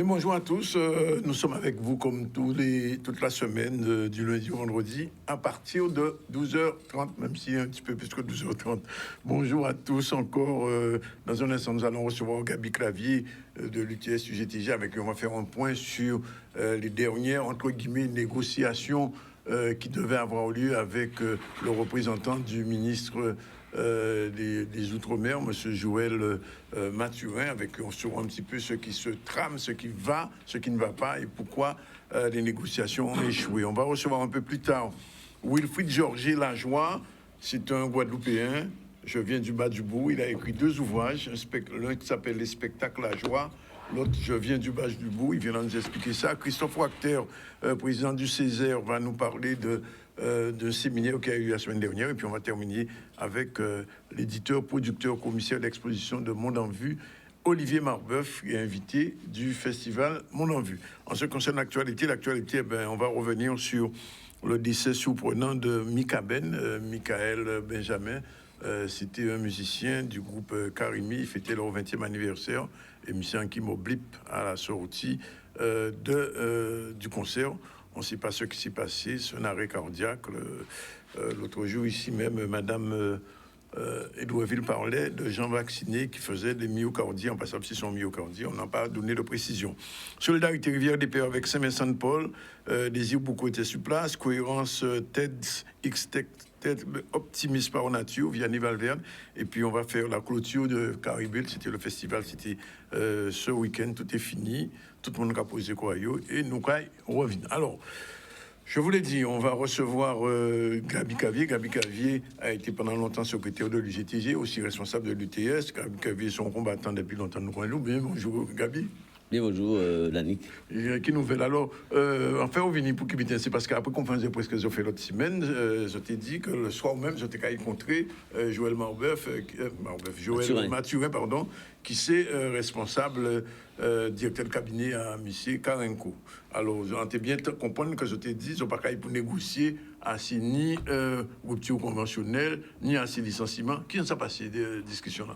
Bien, bonjour à tous. Nous sommes avec vous comme toute la semaine, du lundi au vendredi, à partir de 12h30, même si un petit peu plus que 12h30. Bonjour à tous encore. Dans un instant, nous allons recevoir Gabi Clavier de l'UTS UGTG avec qui on va faire un point sur les dernières, entre guillemets, négociations qui devaient avoir lieu avec le représentant du ministre des Outre-mer, M. Joël Mathurin, avec on saura un petit peu ce qui se trame, ce qui va, ce qui ne va pas et pourquoi les négociations ont échoué. On va recevoir un peu plus tard Wilfried Georges Lajoie, c'est un Guadeloupéen, je viens du bas du bout, il a écrit 2 ouvrages, l'un qui s'appelle Les spectacles Lajoie, l'autre, je viens du bas du bout, il vient nous expliquer ça. Christophe Wachter, président du Césaire, va nous parler de séminaire qui a eu la semaine dernière. Et puis on va terminer avec l'éditeur, producteur, commissaire d'exposition de Monde en Vue, Olivier Marbeuf, qui est invité du festival Monde en Vue. En ce qui concerne l'actualité, on va revenir sur le décès surprenant de Michael Benjamin. C'était un musicien du groupe Karimi, il fêtait leur 20e anniversaire, émission qui m'oblipe à la sortie du concert. On ne sait pas ce qui s'est passé, c'est un arrêt cardiaque. L'autre jour, ici même, Madame Edouardville parlait de gens vaccinés qui faisaient des myocardies, en passant si son myocardie, on n'a pas donné de précision. Solidarité Rivière des Pères avec Saint-Vincent-de-Paul, Désir beaucoup était sur place, Cohérence TEDx X-Tech, Optimisme par nature, Vianney Valverde, et puis on va faire la clôture de Caribel, c'était le festival, c'était ce week-end, tout est fini, tout le monde a posé quoi, et nous revient. Alors, je vous l'ai dit, on va recevoir Gabi Clavier. Gabi Clavier a été pendant longtemps secrétaire de l'UGTG, aussi responsable de l'UTS. Gabi Clavier est son combattant depuis longtemps, nous connaissons. Bien, bonjour Gabi. Bien, bonjour, Lannick. Qui nouvelle alors enfin, on vient pour quitter, c'est parce qu'après conférence de presse que j'ai fait l'autre semaine, je t'ai dit que le soir même, je t'ai rencontré Joël Mathurin, pardon, qui c'est responsable directeur de cabinet à M. Karenko. Alors, on t'a bien comprendre que je t'ai dit, ils n'ont pas qu'à pour négocier assez ni rupture conventionnelle, ni assez licenciement. Qui s'est passé des discussions-là?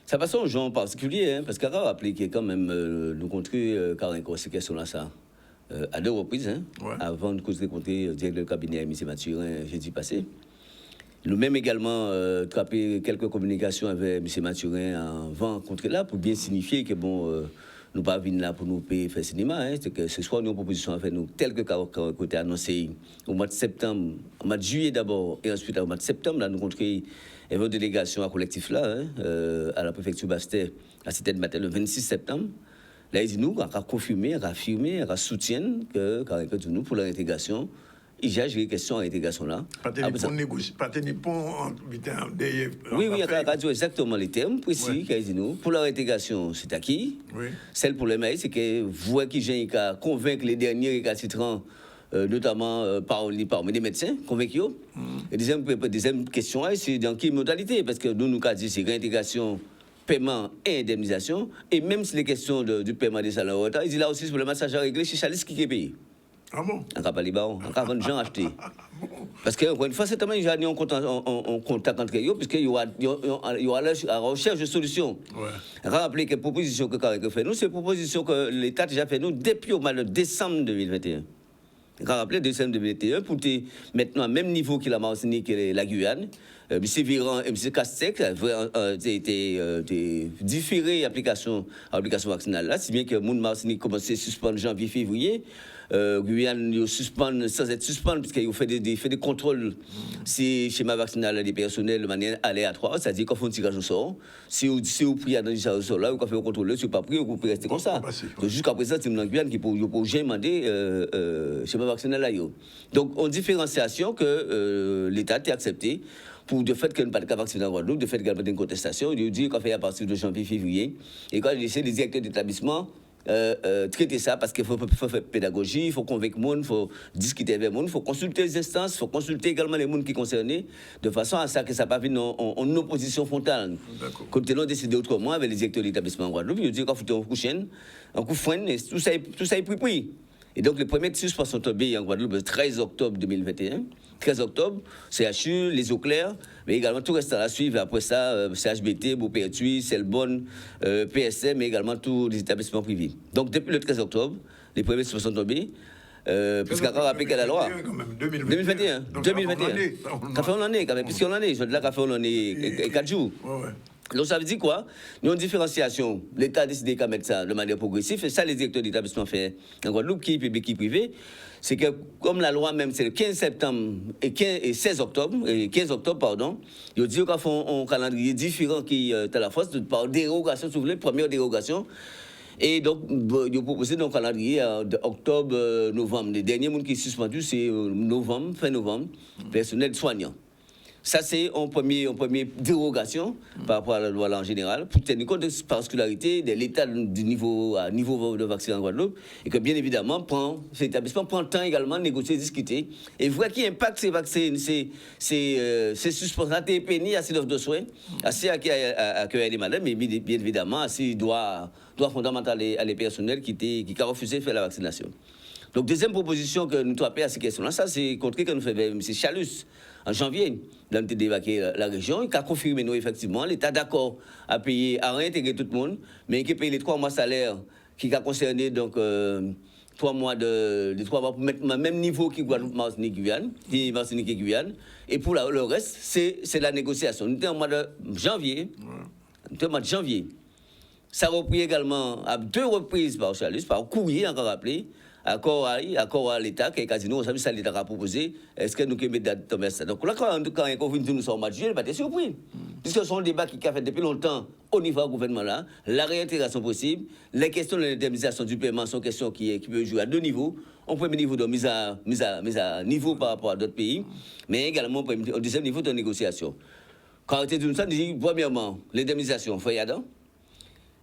Ça passe aux gens en particulier, parce qu'à rappeler qu'il y a quand même nous contré Karenko ces questions-là, ça, à 2 reprises, avant de causer contre le directeur de cabinet à M. Mathurin jeudi passé. Nous-mêmes également trappé quelques communications avec M. Mathurin avant contre là pour bien signifier que bon, nous pas venir là pour nous payer faire cinéma, c'est que ce soit une proposition à faire nous tel que côté annoncé au mois de septembre, au mois de juillet d'abord et ensuite au mois de septembre là nous contré une délégation à collectif là à la préfecture Bastet à cette matin le 26 septembre. Là ils nous a confirmé, a affirmé, a soutient que nous pour l'intégration. Il y a des questions à l'intégration là. Pas de négocier, pas de derrière. Oui, il y a exactement les termes précis qu'il dit nous. Pour leur intégration, c'est acquis. Oui. Celle pour les maïs, c'est que vous qui j'ai qu'à convaincre les derniers récalcitrants, notamment parmi les médecins, convaincus. Et deuxième question, c'est dans quelle modalité? Parce que nous avons dit c'est réintégration, paiement et indemnisation. Et même si les questions du paiement des salaires, il dit là aussi pour le massage à régler, c'est Chalis qui est payé. Ah bon? On n'a pas les barons, on n'a pas de gens achetés. Parce que, encore une fois, c'est tellement déjà en contact entre eux, puisqu'il y aura la recherche de solutions. On va rappeler que les propositions que Karek fait, nous, c'est une proposition que l'État a déjà fait, nous, depuis au mois de décembre 2021. On va rappeler décembre 2021, pour être maintenant au même niveau que la Martinique et la Guyane. M. Viran et M. Castex ont été différés l'application vaccinale là, si bien que Moun Martinique commençait à suspendre janvier-février. Guyane suspend sans être suspendu puisqu'il fait des contrôles si schéma vaccinal des personnels de manière aléatoire, c'est-à-dire qu'on fait un tirage au sort. Si vous priez dans le tirage au sort là, vous pouvez faire un contrôle, si vous pas prié, vous pouvez rester comme ça. Donc jusqu'à présent, c'est une Guyane qui pour jamais demander schéma vaccinal là. Donc en différenciation que l'État a accepté pour le fait qu'il n'y a pas de cas vaccinal en Guadeloupe, le fait qu'il n'y a pas de contestation, il dit qu'on fait à partir de janvier-février. Et quand il essaie les directeurs d'établissement traiter ça parce qu'il faut faire pédagogie, il faut convaincre le monde, il faut discuter avec le monde, il faut consulter les instances, il faut consulter également les mondes qui sont concernés, de façon à ça que ça ne vienne pas en opposition frontale. Quand on a décidé autrement avec les directeurs d'établissement en Guadeloupe, ils disent qu'on faut un coup de chaîne, un coup de frein, tout ça est pris. Et donc, les premiers suspensions sont tombées en Guadeloupe le 13 octobre 2021. 13 octobre, CHU, les eaux claires, mais également tout reste à la suivre. Après ça, CHBT, Beaupertuis, Selbonne, PSM, mais également tous les établissements privés. Donc depuis le 13 octobre, les premiers sont tombés. Puisqu'on a rappelé quelle est la loi. 2021. 2021. Ça fait une année quand même, puisqu'on en est. Je dis là, ça fait une année 4 jours. Donc ça veut dire quoi? Nous avons une différenciation. L'État a décidé qu'à mettre ça de manière progressive. Et ça, les directeurs d'établissement font en Guadeloupe, qui est public, qui est privé. C'est que, comme la loi même, c'est le 15 septembre et 16 octobre, et 15 octobre, pardon, ils disent qu'ils font un calendrier différent qui est à la force, par dérogation, si vous voulez, première dérogation. Et donc, ils ont proposé un calendrier d'octobre, novembre. Les derniers monde qui est suspendu, c'est novembre, fin novembre, personnel soignant. Ça, c'est une première dérogation par rapport à la loi en général, pour tenir compte de la particularité de l'état du niveau de vaccin en Guadeloupe, et que bien évidemment, cet établissement prend le temps également de négocier, discuter, et voir qui impacte ces vaccins, ces suspensions, ces pénis, assez d'offres de soins, assez à accueillir les malades, mais bien évidemment, assez droit fondamental à les personnels qui ont refusé de faire la vaccination. Donc, deuxième proposition que nous avons à ces questions-là, ça, c'est contre que nous faisons M. Chalus en janvier, dans le d'évacuer la région, il a confirmé nous, effectivement, l'État d'accord à payer, à réintégrer tout le monde, mais qui paye les 3 mois de salaire qui a concerné donc 3 mois pour mettre au même niveau que Guadeloupe, Martinique, Guyane, et pour le reste, c'est la négociation. Nous sommes en mois de janvier, Ça a repris également à 2 reprises par Chalus, par courrier, encore rappelé, accord à l'État, qui est casino, ça l'État a proposé, est-ce que nous pouvons mettre date de ça? Donc là, quand nous sommes en mois de juillet, il va être surpris. Puisque ce sont des débats qui a fait depuis longtemps au niveau du gouvernement là, la réintégration possible, les questions de l'indemnisation du paiement sont questions qui peuvent jouer à 2 niveaux. Un premier niveau de mise à niveau par rapport à d'autres pays, mais également un deuxième niveau de négociation. Quand on dit ça, dit premièrement, l'indemnisation, il faut y aller.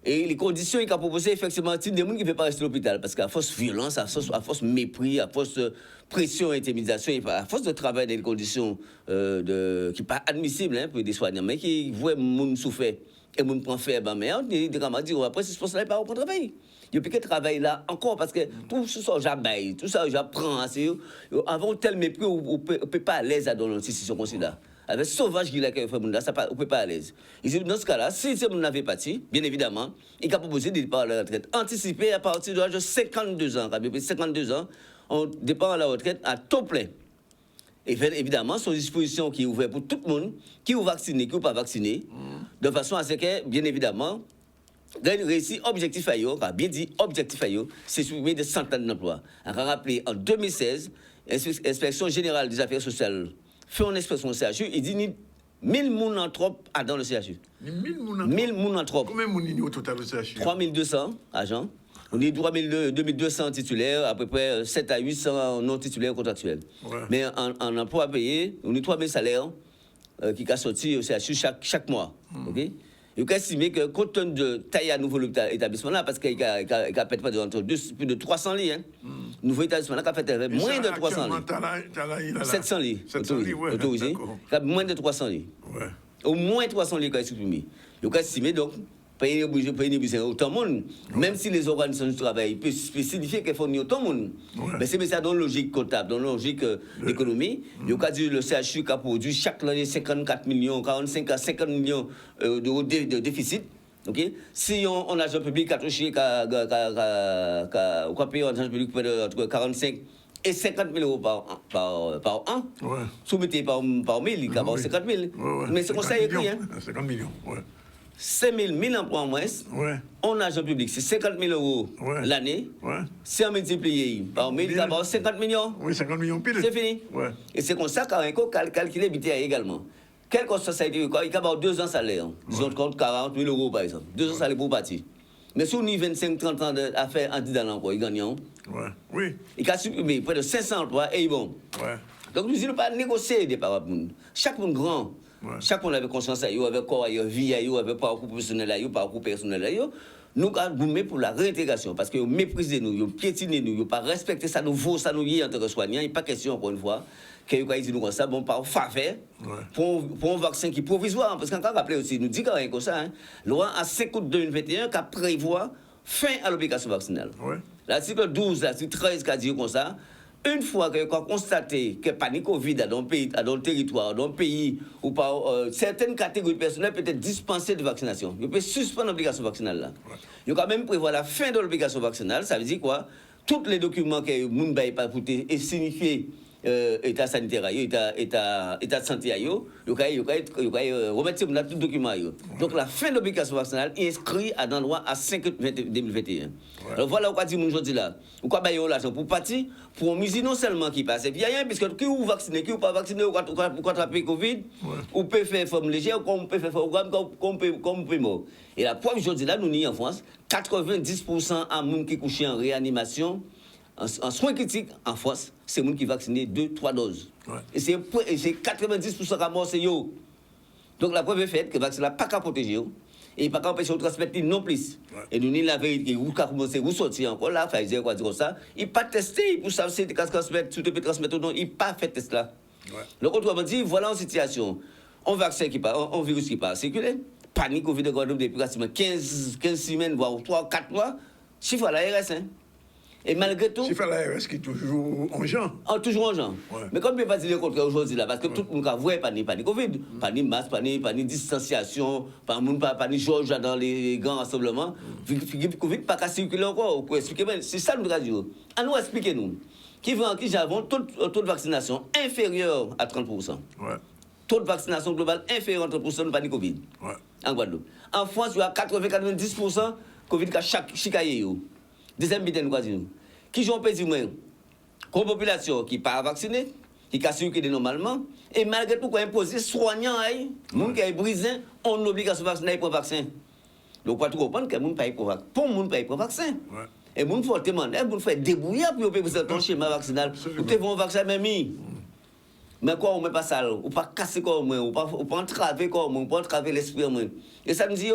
Et les conditions qu'il a proposées, effectivement, il y a des gens qui ne veulent pas rester à l'hôpital parce qu'à force de violence, à force de mépris, à force de pression, intimidation, à force de travail dans des conditions qui ne sont pas admissibles pour des soignants, mais qui voient les gens souffrir et les gens prennent faire, mais on dit après, c'est ce poste-là, il n'y a pas de travail. Il n'y a plus que travail là encore parce que tout ça, j'abaille, tout ça, j'apprends. Avant tel mépris, on ne peut pas à l'aise dans une situation comme celle-là. Avec sauvage qu'il a fait, on ne peut pas à l'aise. Dans ce cas-là, si ce monde n'avait pas dit, bien évidemment, il a proposé de départ à la retraite anticipée à partir de l'âge de 52 ans. 52 ans, on départ à la retraite à taux plein. Et évidemment, c'est une disposition qui est ouverte pour tout le monde, qui est vacciné, qui n'est pas vacciné, de façon à ce que, bien évidemment, le récit objectif à eux, bien dit objectif à eux, c'est supprimer des centaines d'emplois. On a rappelé en 2016, l'Inspection générale des affaires sociales fait une expression au CHU, il dit 1000 personnes en trop dans le CHU. 1000 personnes en trop. Combien de personnes au total au CHU? 3200 agents. On est 2200 titulaires, à peu près 7 à 800 non titulaires contractuels. Ouais. Mais en emploi payé, on a 3000 salaires qui sont sortis au CHU chaque mois. Okay? Il faut estimer que, compte tenu de taille à nouveau l'établissement là, parce qu'il a fait plus de 300 lits, nouveau établissement là, qui a fait moins de 300 lits. 700 lits. 700 lits, oui. Autorisé. Moins de 300 lits. Ouais. Au moins 300 lits qui sont supprimés. Il faut estimer donc, payer autant de monde, même si les organisations du travail peuvent signifier qu'elles font autant de monde. Ouais. Mais c'est ça dans la logique comptable, dans la logique d'économie. Il y a le CHU qui a produit chaque année 54 millions, 45 à 50 millions d'euros de déficit. Okay? Si on agent public a touché, on paye un agent public entre 45 et 50 000 euros par an, ouais. Soumettez par 1000, il y a 50 000. Ouais. Mais c'est comme ça écrit. 50 millions, ouais. 5 000 emplois en moins, ouais. En agent public, c'est 50 000 euros ouais. L'année. Ouais. Si on multiplie par 1000, il y a 50 millions. Oui, 50 millions pile. C'est fini. Ouais. Et c'est comme ça qu'on a calculé l'habitat également. Quel que soit ça, il y a 2 ans de salaire. Disons compte 40 000 euros par exemple. 2 ans de salaire pour partir. Mais si on a 25-30 ans d'affaires anti-dans-l'emploi, ils gagnent. Ouais. Oui. Il a supprimé près de 500 emplois et ils vont. Ouais. Donc nous n'allons pas négocier des paroles. Chaque monde grand. Ouais. Chaque monde avait conscience, avec corps, avec vie, avec parcours professionnel, parcours personnel. Nous avons pour la réintégration parce que vous méprisez nous, vous piétinez nous, vous pas respecter ça, nous vaut ça, nous y en tant que soignants. Il n'est pas question, encore une fois, que vous dites nous comme ça, bon, par faveur, pour un vaccin qui est provisoire. Parce qu'on a rappelé aussi, nous dit quand même comme ça, hein, loi à 5 août 2021 qui prévoit fin à l'obligation vaccinale. Ouais. L'article 12, l'article 13 qui a dit comme ça, Une fois que vous constatez que pas de Covid dans le territoire, dans le pays, ou pas certaines catégories personnelles peuvent être dispensées de vaccination. Vous pouvez suspendre l'obligation vaccinale là. Vous quand même prévoir la fin de l'obligation vaccinale. Ça veut dire quoi? Tous les documents que vous n'avez pas écouté et signifié état sanitaire, état de santé, vous pouvez remettre tous les documents. Donc la fin de l'obligation vaccinale est inscrite dans la loi à 5 août 2021. Alors voilà pourquoi dit aujourd'hui là. Pourquoi bailler l'argent pour partir pour une non seulement qui passe bien puisque qui vous vacciné, qui vous pas vacciné ou attraper Covid, ou peut faire forme légère comme peut faire programme comme peut mort. Et la preuve aujourd'hui là nous ni en France 90% à monde qui couché en réanimation en soins critiques en France, c'est monde qui vacciné 2-3 doses. Et c'est 90% à mort c'est yo. Donc la preuve est faite que le vaccin n'a pas qu'à protéger. Et pas qu'à empêcher de transmettre non plus. Et nous ni la vérité, vous commencez, vous sortir encore là, Pfizer, quoi dire ça. Il pas testé pour savoir si tu peux transmettre ou non. Il pas fait test là. Donc autrement dit, voilà une situation. Un vaccin qui part, un virus qui part circuler. Panique Covid de Guadeloupe depuis pratiquement 15 semaines, voire 3-4 mois. Chiffre à l'ARS. Et malgré tout. Chiffre à l'ARS qui est toujours en gens. Toujours en gens. Mais comme je ne peux pas dire le contraire aujourd'hui là, parce que tout le monde a vu pas de Covid, pas de masque, pas de distanciation, pas de Georges dans les grands rassemblements. Covid pas qu'à circuler encore. Pour expliquer, c'est ça nous avons dit. À nous expliquer nous. Qui avons taux de vaccination inférieur à 30%. Taux de vaccination globale inférieur à 30% de pas de Covid. En Guadeloupe. En France, il y a 80-90% Covid qui a chicaillé. Deuxième bidon, nous avons qui ont payé moins. Une population qui n'est pas vaccinée, qui a circulé normalement, et malgré tout, qu'on a imposé soignants, les gens qui ont brisé, ont l'obligation de vacciner pour le vaccin. Donc, on doit comprendre que les gens payent pour le vaccin. Pour les gens payent pour le vaccin. Et les gens font demander, les gens font débrouiller pour payer ton schéma vaccinal. Vous devez un vaccin même. Mais quoi, on ne met pas ça, on ne pas casser comme moi, on ne pas entraver comme moi, on ne pas entraver l'esprit. Et ça nous dit,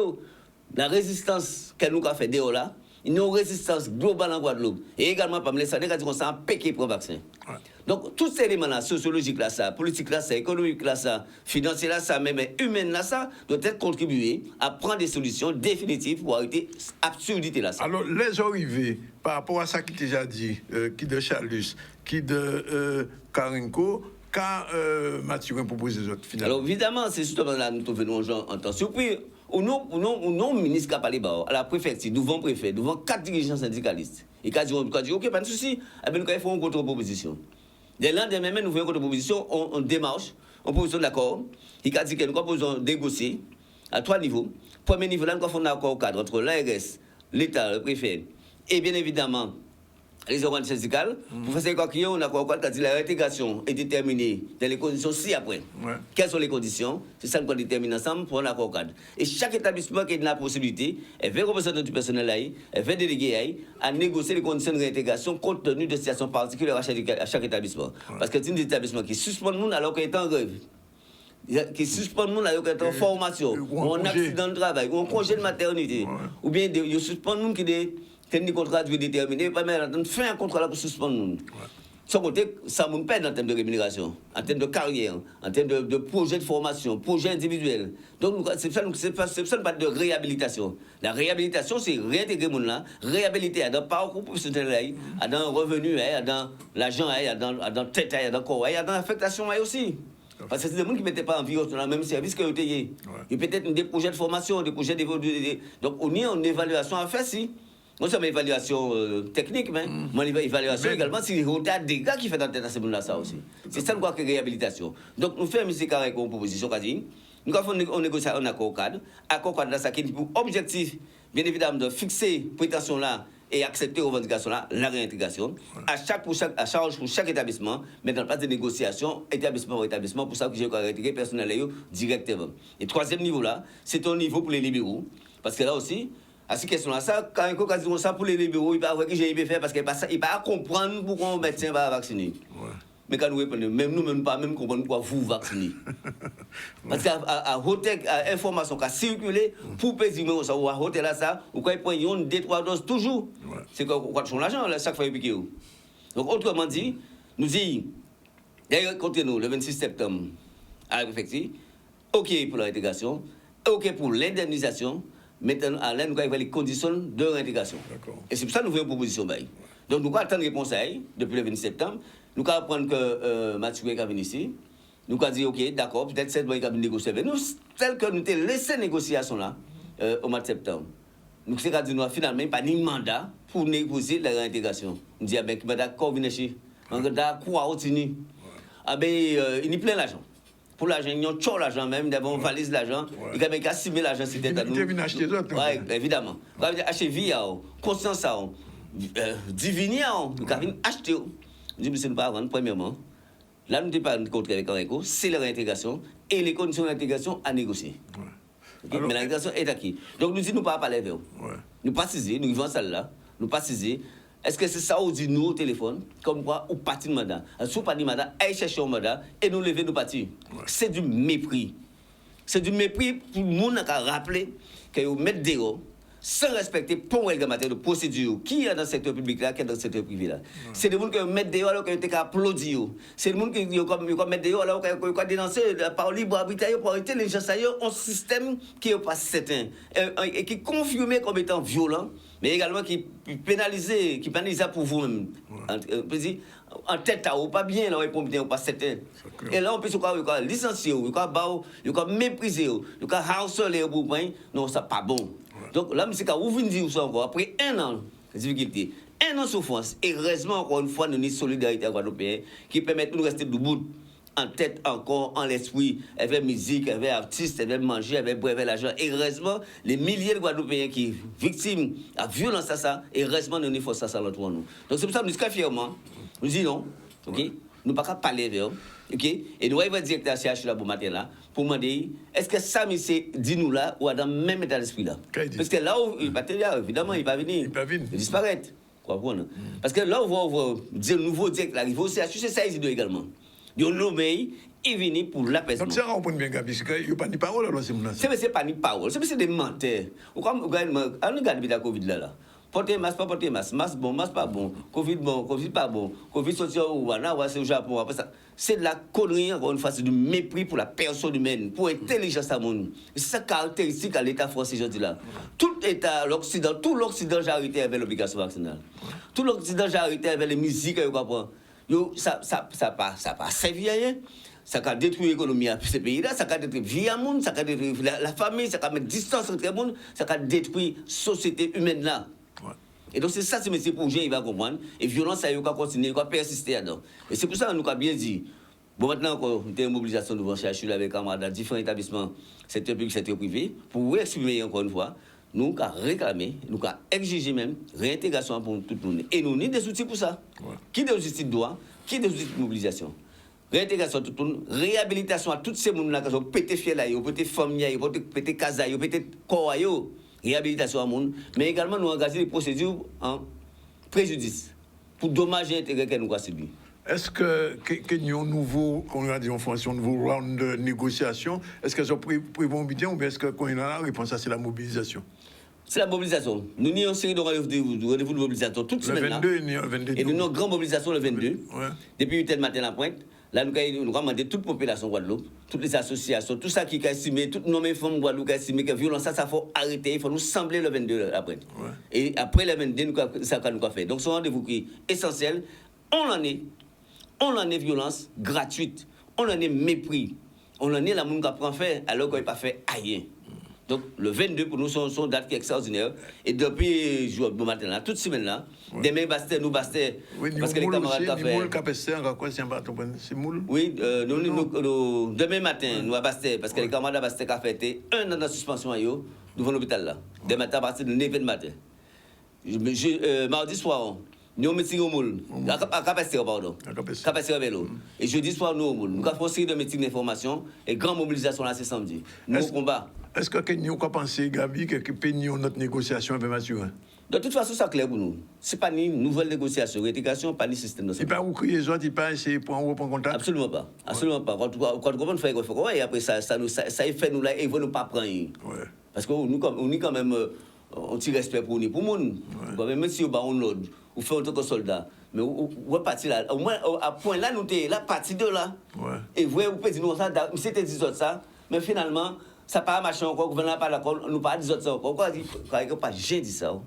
la résistance que nous avons fait dehors là, une résistance globale en Guadeloupe. Et également, par les Sénégalais, on s'est impeccé pour le vaccin. Donc, tous ces éléments-là, sociologiques là, ça, politiques là, ça, économiques là, ça, financiers là, ça, même humaines là, ça, doit être contribué à prendre des solutions définitives pour arrêter l'absurdité là. Ça. Alors, les arrivées, par rapport à ça qui déjà dit, qui de Chalus, qui de Karinko, quand Mathieu propose les autres, finalement. Alors, évidemment, c'est justement là nous venons en temps surpris. Ou non, ministre qui a parlé à la préfecture, devant préfet, devant 4 dirigeants syndicalistes. Et qui a dit, ok, pas de souci, nous allons faire une contre-proposition. Dès le lendemain, nous faisons une contre-proposition, on démarche, on pose d'accord. Il a dit que nous proposons négocier à 3 niveaux. Premier niveau, là, nous faisons un accord cadre entre l'ARS, l'État, le préfet, et bien évidemment, les organisations syndicales, pour faire quoi qu'il y ait un accord cadre qui dit la réintégration est déterminée dans les conditions ci-après. Quelles sont les conditions? C'est ça qu'on détermine ensemble pour un accord cadre. Et chaque établissement qui a la possibilité, elle fait représentant du personnel, elle fait déléguer à négocier les conditions de réintégration compte tenu de situations particulières à chaque établissement. Parce que c'est un établissement qui suspend le monde alors qu'il est en grève. Qui suspend le monde alors qu'il est en formation, ou en accident de travail, ou en congé de maternité, ou bien il suspend le monde qui est un contrat déterminé, pas mal faire un contrat pour suspendre. Sans côté, ça nous perd en termes de rémunération, en termes de carrière, en termes de projet de formation, projet individuel. Donc, c'est ça pas de réhabilitation. La réhabilitation, c'est réintégrer les gens, réhabiliter dans le parcours professionnel, dans le revenu, dans l'argent, dans la tête, dans le corps, dans l'affectation aussi. Parce que c'est des gens qui ne mettaient pas en vie dans le même service que vous avez. Il y a peut-être des projets de formation, des projets d'évolution. Donc, on y a une évaluation à faire si. Non seulement évaluation technique, mais évaluation également si il y a des dégâts qui fait dans la tête à ces gens-là, ça aussi. C'est ça nous croit que réhabilitation. Donc nous faisons M. Carré comme proposition, nous avons négocié un accord cadre. Accord cadre là, ça qui a pour objectif, bien évidemment, de fixer prétention là et accepter revendication là, la réintégration, à charge pour chaque établissement, mettre en place des négociations, établissement par établissement, pour ça que j'ai réintégré personnel directement. Et troisième niveau là, c'est un niveau pour les libéraux, parce que là aussi, à cette question-là, ça, quand on dit ça pour les libéraux, il ne va pas qu'il j'ai faire parce qu'il ne va pas comprendre pourquoi un médecin va vacciner. Mais quand nous répondons, même nous, même pas même comprendre pourquoi vous vaccinez. Parce qu'à hôtel, à information qui a circulé, pour payer ça, ou à hôtel là, ça, ou quand ils prennent une, 2-3 doses toujours. C'est quoi son l'argent, chaque fois, il pique. Donc, autrement dit, nous disons, d'ailleurs, comptez-nous, le 26 septembre, à la préfecture, OK pour la réintégration, OK pour l'indemnisation. Maintenant, à l'aide, nous avons les conditions de réintégration. Et c'est pour ça que nous faisons une proposition. Donc, nous avons attendre réponse depuis le 20 septembre. Nous avons apprendre que Mathieu est venu ici. Nous avons dit, OK, d'accord, peut-être c'est moi qui vais négocier avec nous, tel que nous avons laissé négociation là, au mois de septembre. Nous avons dit, nous finalement, pas ni mandat pour négocier la réintégration. Nous disons, ben, d'accord, venez chez. Mandat, quoi, au tini. Ah ben, il y a plein d'argent. Pour l'argent, ils ont tout l'argent même, ils ont valise l'argent. Ils ont qu'à 6 000 l'argent, c'était à nous. Ils viennent acheter d'autres. Oui, évidemment. Ils ont acheté Via, Conscience, Divinia, ils ont acheté. Je dis, monsieur, nous pas vendre, premièrement. Là, nous ne sommes pas contre avec Areco, c'est la réintégration et les conditions d'intégration à négocier. Okay? Mais l'intégration est acquise. Donc, nous disons, nous ne pas parler avec eux. Nous pas saisir, nous vivons à celle-là, nous pas saisir. Est-ce que c'est ça ou dit nous au téléphone, comme quoi, ou parti de mandat? Si vous parti de mandat, allez chercher un mandat et nous lever, nous partir. C'est du mépris. C'est du mépris pour le monde qui a rappelé que vous mettez des hauts sans respecter pour matière de procédure qui est dans le secteur public là, qui est dans le secteur privé là. C'est des gens qui mettent des hauts alors qu'ils ont applaudi. C'est des gens qui mettent des hauts alors qu'ils ont dénoncé par libre arbitraire, par intelligence, un système qui n'est pas certain et qui est confirmé comme étant violent, mais également qui pénalise pour vous-même. En tête à ou pas bien, là, ou pas certain. Et là, on peut se licencier, on peut mépriser, on peut harceler pour point. Non, ça pas bon. Donc là, monsieur, quand vous venez dire ça encore, après 1 an de difficulté, 1 an de souffrance, et heureusement, encore une fois, nous avons une solidarité à Guadeloupe qui permet de nous rester debout, en tête encore, en l'esprit, avec musique, avec artistes, avec manger, avec boire, avec l'argent. Et heureusement, les milliers de Guadeloupéens qui sont victimes à violence à ça, et heureusement, nous avons ça l'autre nous. Donc c'est pour ça que nous disons fièrement, nous disons, ok, nous ne pouvons pas parler avec eux, ok, et nous allons directeur à CH là pour matin là, pour demander, est-ce que ça, monsieur, dit-nous là, ou dans le même état d'esprit là? Parce que là où il va évidemment, il va venir, il disparaître. Parce que là où on va dire nouveau directeur arriver au CH, c'est ça, ils disent également. Ils ont nommé, ils viennent pour l'apaisement. Donc, ça, on peut bien Gabi, il n'y a pas de parole, alors c'est mon c'est pas de parole, c'est des menteurs. On regarde la Covid là. Porter masque, pas porter masque, masque bon, masque pas bon, Covid pas bon, Covid sorti au Rwanda, c'est au Japon, après ça. C'est de la connerie, encore une fois, c'est du mépris pour la personne humaine, pour l'intelligence à monde. C'est ça caractéristique à l'État français, je dis là. Tout l'État, l'Occident, tout l'Occident, j'ai arrêté avec l'obligation vaccinale. Tout l'Occident, j'ai arrêté avec les musiques, vous comprenez? Ça pas servi à rien. Ça a détruit l'économie de ce pays-là, ça a détruit la vie à monde, ça a détruit la famille, ça a mis distance entre les monde, ça a détruit la société humaine là. Et donc c'est ça, c'est M. Projet, il va comprendre. Et violence, ça va continuer, il va persister là-dedans. Et c'est pour ça que nous avons bien dit. Bon, maintenant encore, nous avons une mobilisation devant CHU avec camarades dans différents établissements, secteur public, secteur privé, pour exprimer encore une fois, nous avons réclamé, nous avons exigé même réintégration pour tout le monde. Et nous avons des outils pour ça. Qui des outils de droit, qui des outils de mobilisation. Réintégration tout le monde, réhabilitation à tous ces gens-là qui ont pété fier là, ils ont pété famille, ils ont pété casa, ils ont pété corps. Réhabilitation à monde, mais également nous engager des procédures en préjudice pour dommages et intérêts que nous avons subis. Est-ce que nous nouveau, qu'on a dit en fonction de nouveau round de négociation, est-ce qu'elles ont pris bon budget ou bien est-ce qu'on a la réponse à c'est la mobilisation? C'est la mobilisation. Nous avons une série de rendez-vous de mobilisation toute semaine là. Le 22. Et nous avons une grande mobilisation le 22. Ouais. Depuis 8h du matin à la pointe. Là, nous avons demandé toute la population de Guadeloupe, toutes les associations, tout ça qui a estimé, toutes nos femmes de Guadeloupe qui a estimé que la violence, ça faut arrêter, il faut nous sembler le 22 après. Ouais. Et après le 22, ça nous a fait. Donc, c'est un rendez-vous qui est essentiel. On en est violence gratuite, on en est mépris, on en est la monde qui apprend à faire alors qu'on n'a pas fait rien. Donc, le 22, pour nous, c'est une date qui est extraordinaire. Et depuis le matin, là, toute semaine là, demain, nous bastait. Oui, parce que les camarades ont fait. C'est moule. Oui, demain matin, nous avons basté, parce que les camarades ont fait 1 an de suspension devant l'hôpital là. Demain matin, à partir de 9h du matin. Mardi soir, nous meeting au moule. À Capester, pardon. Capester à vélo. Et jeudi soir, nous au moule. Nous avons fait une série de meetings d'information et grande mobilisation là, c'est samedi. Nous au combat. Est-ce que nous avons pensé, Gabi, que notre négociation avec Mathieu? De toute façon, c'est clair pour nous. Ce n'est pas une nouvelle négociation, réintégration, pas ni système de santé. Il n'y a pas où crier les autres, il n'y a pas essayer pour reprendre contact? Absolument pas. Absolument pas. Quand on fait quoi, et après ça fait nous là, et vous ne pas prendre. Parce que nous, on est quand même un petit respect pour nous, pour le monde. Même si on l'autre, on fait en tant que soldat. Mais on va partir là. Au moins, à point là, nous sommes là, parti de là. Et vous pouvez dire, c'était 10 autres ça, mais finalement, ça n'a pas marché encore, le gouvernement n'a pas d'accord, nous pas 10 autres ça encore. Pourquoi pas j'ai dit ça?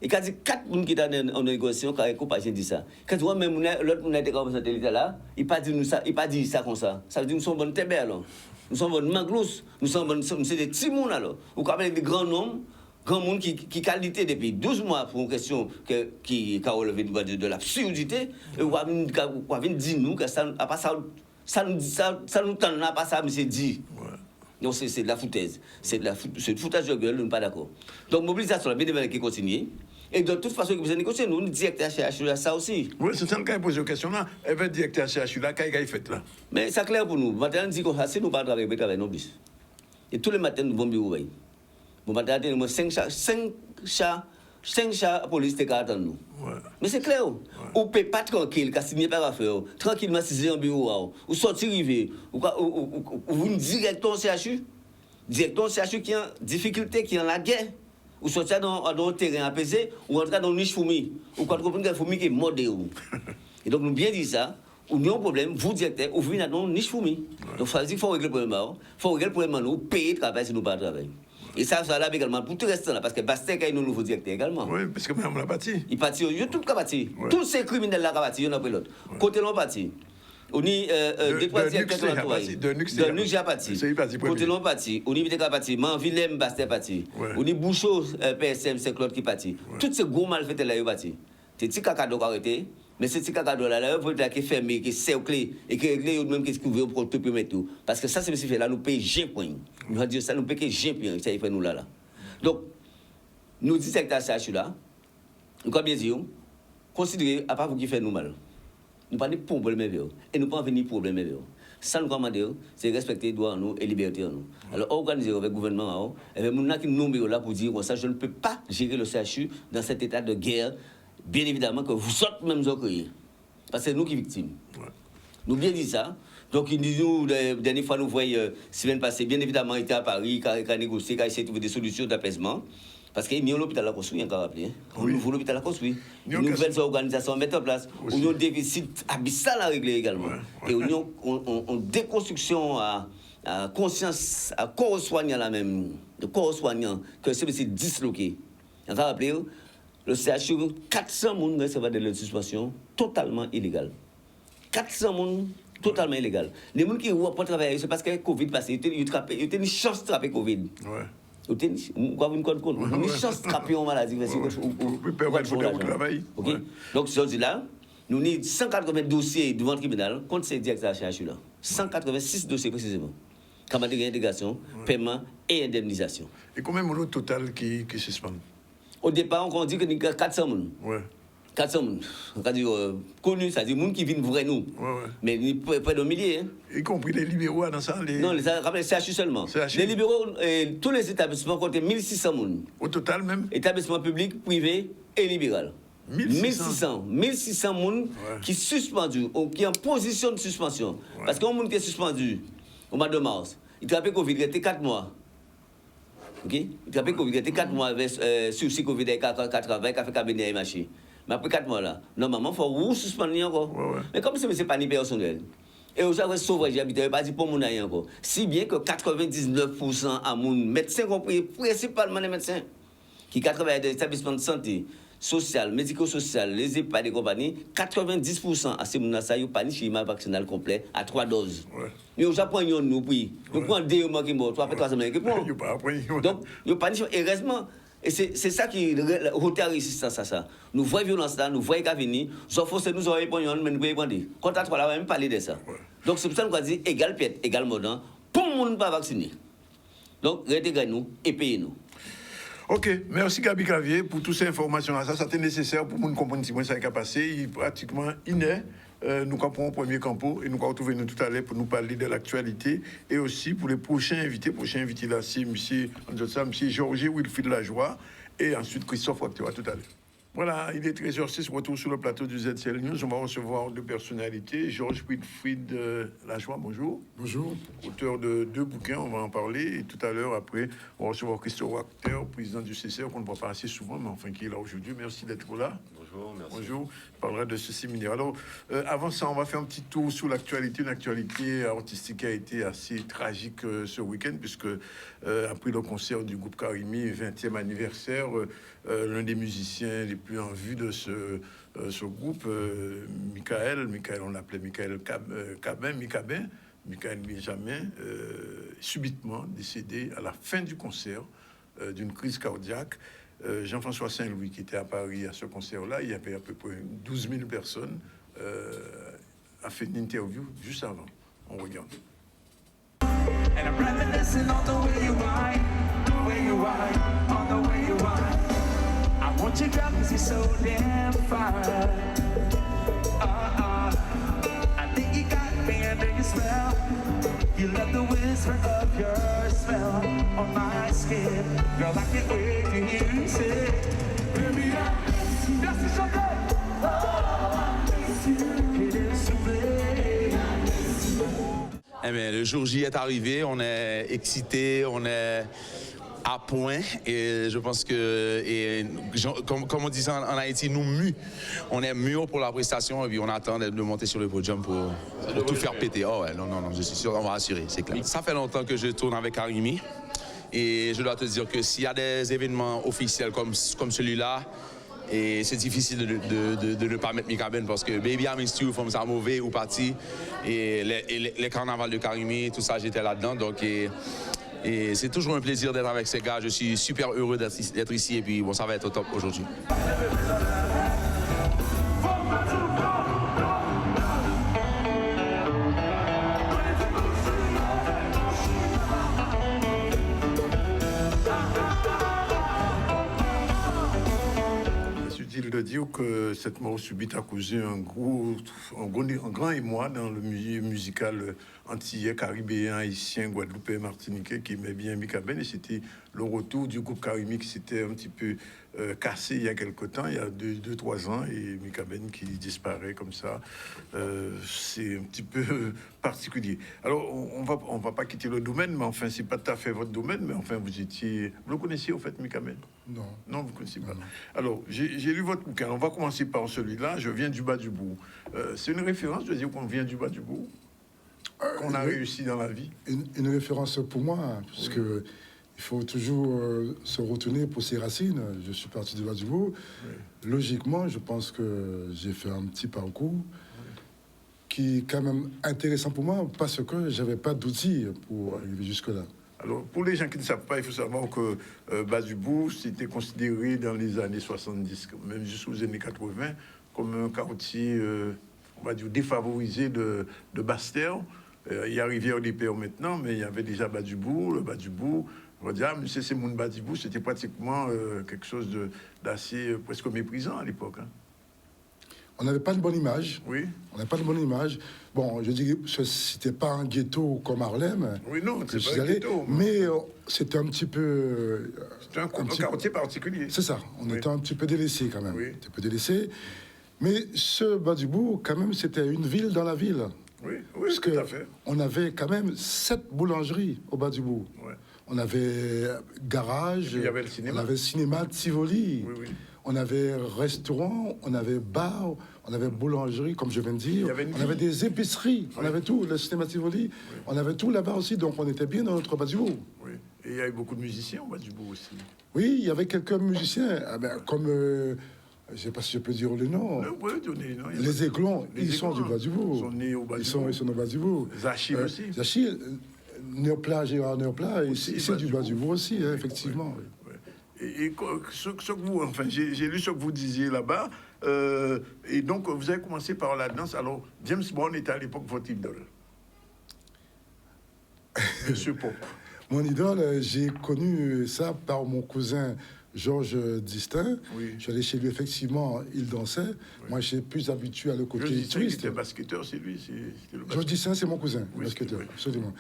Et quand dit 4 personnes qui étaient en négociation, quand il pas dit ça. Quand tu vois même l'autre on était comme satellite là, il pas dit nous ça, il pas dit ça comme ça. Ça veut dire nous sommes bonnes tébé alors. Nous sommes bonnes manglous, nous sommes bonnes c'est des petits monde alors. Ou quand même des grands noms, grand monde qui qualité depuis 12 mois pour une question qui a relevé de l'absurdité et on va venir dire nous que ça pas ça nous tend pas ça monsieur dit. Donc c'est de la foutaise. C'est de foutage de gueule, nous ne sommes pas d'accord. Donc mobilisation, la bénévolat qui continue. Et de toute façon, nous négocier, nous, directeur CHU, ça aussi. Oui, c'est ça qui pose la question là. Elle veut directeur CHU là, qu'est-ce qu'il fait là? Mais c'est clair pour nous. Maintenant, on dit que si nous ne travaillons pas, travailler non plus. Et tous les matins, nous vont bureau. Bon, maintenant, nous avons 5 chats police qui attendent nous. Mais c'est clair. On ne peut pas tranquille, car s'il n'y a pas à faire. Tranquillement, si c'est un bureau, ou sortir river, ou vous directeur CHU. Directeur CHU qui a difficulté, qui a la guerre. Ou sortir dans un terrain apaisé, ou entrer dans une niche fourmi. Ou quand vous comprenez que la fourmi qui est mordée. Et donc, nous bien dit ça. Ou nous avons un problème, vous directeur, ou vous venez dans une niche fourmi. Donc, ça veut dire qu'il faut régler le problème. Il faut régler le problème, nous payer le travail si nous ne pas travailler. Et ça là également pour tout le reste là, parce que Bastet a un nouveau directeur également. Oui, parce que madame l'a bâti. Il partit, il y a tout le bâti. Tous ces criminels là qui bâti, il y en a pris l'autre. Côté l'on bâti. On y deux trois directeurs de l'entourage. De Nuc j'ai bâti. Côté l'on bâti. On y vite bâti. Manvillem Bastet bâti. On y Bouchot PSM c'est Claude qui bâti. Toutes ces gros malfaiteurs là ils bâti. C'est petit caca donc arrêté. Mais c'est petit caca là là pour qui est fermé, qui est cerclé et qui est réglé ou même qui est couvert pour tout permettre tout. Parce que ça c'est ce fait là nous paye G point. Nous va dire ça nous paye G point, ça il fait nous là. Donc nous dit secteur CHU là. Nous comme bien dire considérer à part vous qui fait nous mal. Nous pas de problème avec eux et nous pas venir problème avec eux. Ça nous commande c'est respecter droit nous et liberté nous. Alors organiser avec le gouvernement et nous n'a qui nombre là pour dire ça je ne peux pas gérer le CHU dans cet état de guerre. Bien évidemment que vous autres même accueillis. Parce que c'est nous qui sommes victimes. Nous bien dit ça. Donc, nous, la dernière fois, nous voyons, semaine passée, bien évidemment, il était à Paris, qui a négocié, qui a essayé de trouver des solutions d'apaisement. Parce qu'il y a un hôpital à construire, encore rappelé. Un nouveau hôpital à construire. Une nouvelle organisation à mettre en place. On a un déficit abyssal à régler également. Et on a une déconstruction à conscience, à corps soignant là même, de corps soignant, que c'est disloqué. Encore rappelé, le CHU, 400 personnes recevaient de suspension totalement illégale. 400 personnes totalement illégales. Les gens qui ne vont pas travailler, c'est parce que le Covid passé, ils ont une chance de trapper le Covid. Vous avez une chance de trapper une maladie. Vous permettre de travailler. Donc, ce là, nous avons 180 dossiers devant le tribunal contre ces directeurs CHU là. 186 dossiers précisément. Camarade d'intégration, paiement et indemnisation. Et combien de total qui suspendent? Au départ, on dit que nous avons 400 personnes. 400 personnes. C'est-à-dire connus, c'est-à-dire gens qui viennent vrai nous. Mais près de milliers. Y compris les libéraux dans ça? Non, les CHU seulement. Les libéraux, tous les établissements comptent 1600 personnes. Au total même? Établissements publics, privés et libéraux. 1600 personnes qui sont suspendus, qui sont en position de suspension. Parce qu'un monde qui est suspendu au mois de mars, il travaille Covid, il était 4 mois. Ok? Il a fait Covid, il était 4 mois sur ce Covid, il a travaillé, il a fait cabinet et machin. Mais après 4 mois là, normalement, il faut vous suspendre encore. Mais comme c'est pas ni personnel. Et aujourd'hui, sauvage, j'habite pas dit pour mon aïe encore. Si bien que 99% à mon médecin compris, principalement les médecins, qui travaillent dans les établissements de santé, social, médico-social, les EHPAD et compagnie, 90% à ces gens-là, ils ont pas ni schéma vaccinal complet à 3 doses. Mais au Japon, ils ont nous pris. Nous prenons 2 mois qui morts, 3 semaines qui morts. Donc, ils ont pas ni schéma. Et heureusement, et c'est ça qui est hauteur résistance à ça. Nous voyons violence là, nous voyons qu'à venir, sauf que nous avons répondu, mais nous ne pouvons pas dire. Quand à 3 là, on va même parler de ça. Donc, c'est pour ça que nous avons dit égal piètre, égal mordant, pour le monde ne pas vacciner. Donc, retirez-nous et payez-nous. Ok, merci Gabi Clavier pour toutes ces informations. Ça, c'était nécessaire pour nous comprendre si ça a passé. Il est pratiquement iné. Nous comprenons le premier campo et nous allons retrouver nous tout à l'heure pour nous parler de l'actualité et aussi pour les prochains invités. Là, c'est M. Georges Wilfried Lajoie et ensuite Christophe Wactewa tout à l'heure. Voilà, il est 13h06, retour sur le plateau du ZCL News. On va recevoir deux personnalités. Georges Wilfried Lajoie, bonjour. Bonjour. Auteur de 2 bouquins, on va en parler. Et tout à l'heure, après, on va recevoir Christophe Wactewa, président du CCR, qu'on ne voit pas assez souvent, mais enfin qui est là aujourd'hui. Merci d'être là. Bonjour. Bonjour, merci. Bonjour, je parlerai de ce séminaire. Alors, avant ça, on va faire un petit tour sur l'actualité, une actualité artistique qui a été assez tragique ce week-end, puisque après le concert du groupe Karimi, 20e anniversaire, l'un des musiciens les plus en vue de ce groupe, Michael, on l'appelait Michael Michael Benjamin, subitement décédé à la fin du concert d'une crise cardiaque. Jean-François Saint-Louis, qui était à Paris à ce concert-là, il y avait à peu près 12 000 personnes, a fait une interview juste avant. On regarde. And I'm reminiscing on the way you whine, the way you whine, on the way you whine. I want you drunk 'cause you're so damn fine. I think you got me under your spell. You love the whisper of your smell on my skin. Girl, I can't wait to hear you say, baby, I miss you. That's the sugar. Oh, I miss you. It is so big. I miss you. Eh bien, le jour J est arrivé, on est excité, on est à point et je pense que, comme on dit ça en Haïti, nous mûs. On est mûrs pour la prestation et puis on attend de monter sur le podium pour tout faire péter. Oh ouais, non, je suis sûr, on va assurer, c'est clair. Ça fait longtemps que je tourne avec Karimi et je dois te dire que s'il y a des événements officiels comme celui-là, et c'est difficile de ne pas mettre Mika Ben parce que Baby I Miss You, From Ça Mauvais ou Parti, et les carnavals de Karimi, tout ça, j'étais là-dedans. Donc, et c'est toujours un plaisir d'être avec ces gars. Je suis super heureux d'être ici et puis bon, ça va être au top aujourd'hui. De dire que cette mort subite a causé un grand émoi dans le milieu musical antillais, caribéen, haïtien, guadeloupéen, martiniquais qui aimait bien Mika Ben. Et c'était le retour du groupe Karimi qui s'était un petit peu cassé il y a quelque temps, il y a 2-3 ans, et Mika Ben qui disparaît comme ça. C'est un petit peu particulier. Alors, on va pas quitter le domaine, mais enfin, c'est pas tout à fait votre domaine, mais enfin, vous le connaissiez au fait, Mika Ben? Non. Non, vous ne connaissez pas. Non. Alors, j'ai lu votre bouquin. On va commencer par celui-là. Je viens du bas du bout. C'est une référence de dire qu'on vient du bas du bout, qu'on a réussi dans la vie. Une référence pour moi, parce que il faut toujours se retourner pour ses racines. Je suis parti du bas du bout. Oui. Logiquement, je pense que j'ai fait un petit parcours qui est quand même intéressant pour moi parce que j'avais pas d'outils pour arriver jusque-là. Alors, pour les gens qui ne savent pas, il faut savoir que Bas-du-Bout, c'était considéré dans les années 70, même jusqu'aux années 80, comme un quartier, on va dire, défavorisé de Basse-Terre. Il y a Rivière-des-Pères maintenant, mais il y avait déjà Bas-du-Bout. Le Bas-du-Bout, on va dire, mais c'est mon Bas-du-Bout, c'était pratiquement quelque chose d'assez presque méprisant à l'époque. Hein. On n'avait pas de bonne image. Oui. On n'avait pas de bonne image. Bon, je dis que c'était pas un ghetto comme Harlem. Oui, non, c'est pas un ghetto. Mais c'était un petit peu... C'était un quartier particulier. C'est ça. On était un petit peu délaissé quand même. Oui. Un petit peu délaissé. Mais ce Bas-du-Bout, quand même, c'était une ville dans la ville. Oui, parce tout à fait. On avait quand même 7 boulangeries au Bas-du-Bout. Ouais. On avait garage. Il y avait le cinéma. On avait cinéma Tivoli. Oui. On avait restaurant, on avait bar, on avait boulangerie, comme je viens de dire. On avait des épiceries, on avait tout, le cinéma Tivoli. On avait tout là-bas aussi, donc on était bien dans notre Bas-du-Bout. Oui. Et il y avait beaucoup de musiciens au Bas-du-Bout aussi. Oui, il y avait quelques musiciens, comme, je ne sais pas si je peux dire le nom. Les Aiglons, ils sont du Bas-du-Bout. Ils sont nés au Bas-du-Bout. Ils sont au Bas-du-Bout. Zachille aussi. Zachille, Néoplat, Gérard Néoplat, c'est du Bas-du-Bout aussi, hein, effectivement. Oui. Et ce que vous, enfin, j'ai lu ce que vous disiez là-bas, et donc vous avez commencé par la danse. Alors, James Brown était à l'époque votre idole. Monsieur Pop. Mon idole, j'ai connu ça par mon cousin Georges Distin. Oui. Je suis allé chez lui, effectivement, il dansait. Oui. Moi, j'ai plus habitué à le côté touriste. Il était basketteur, c'est lui. Georges Distin, c'est mon cousin, basketteur, absolument.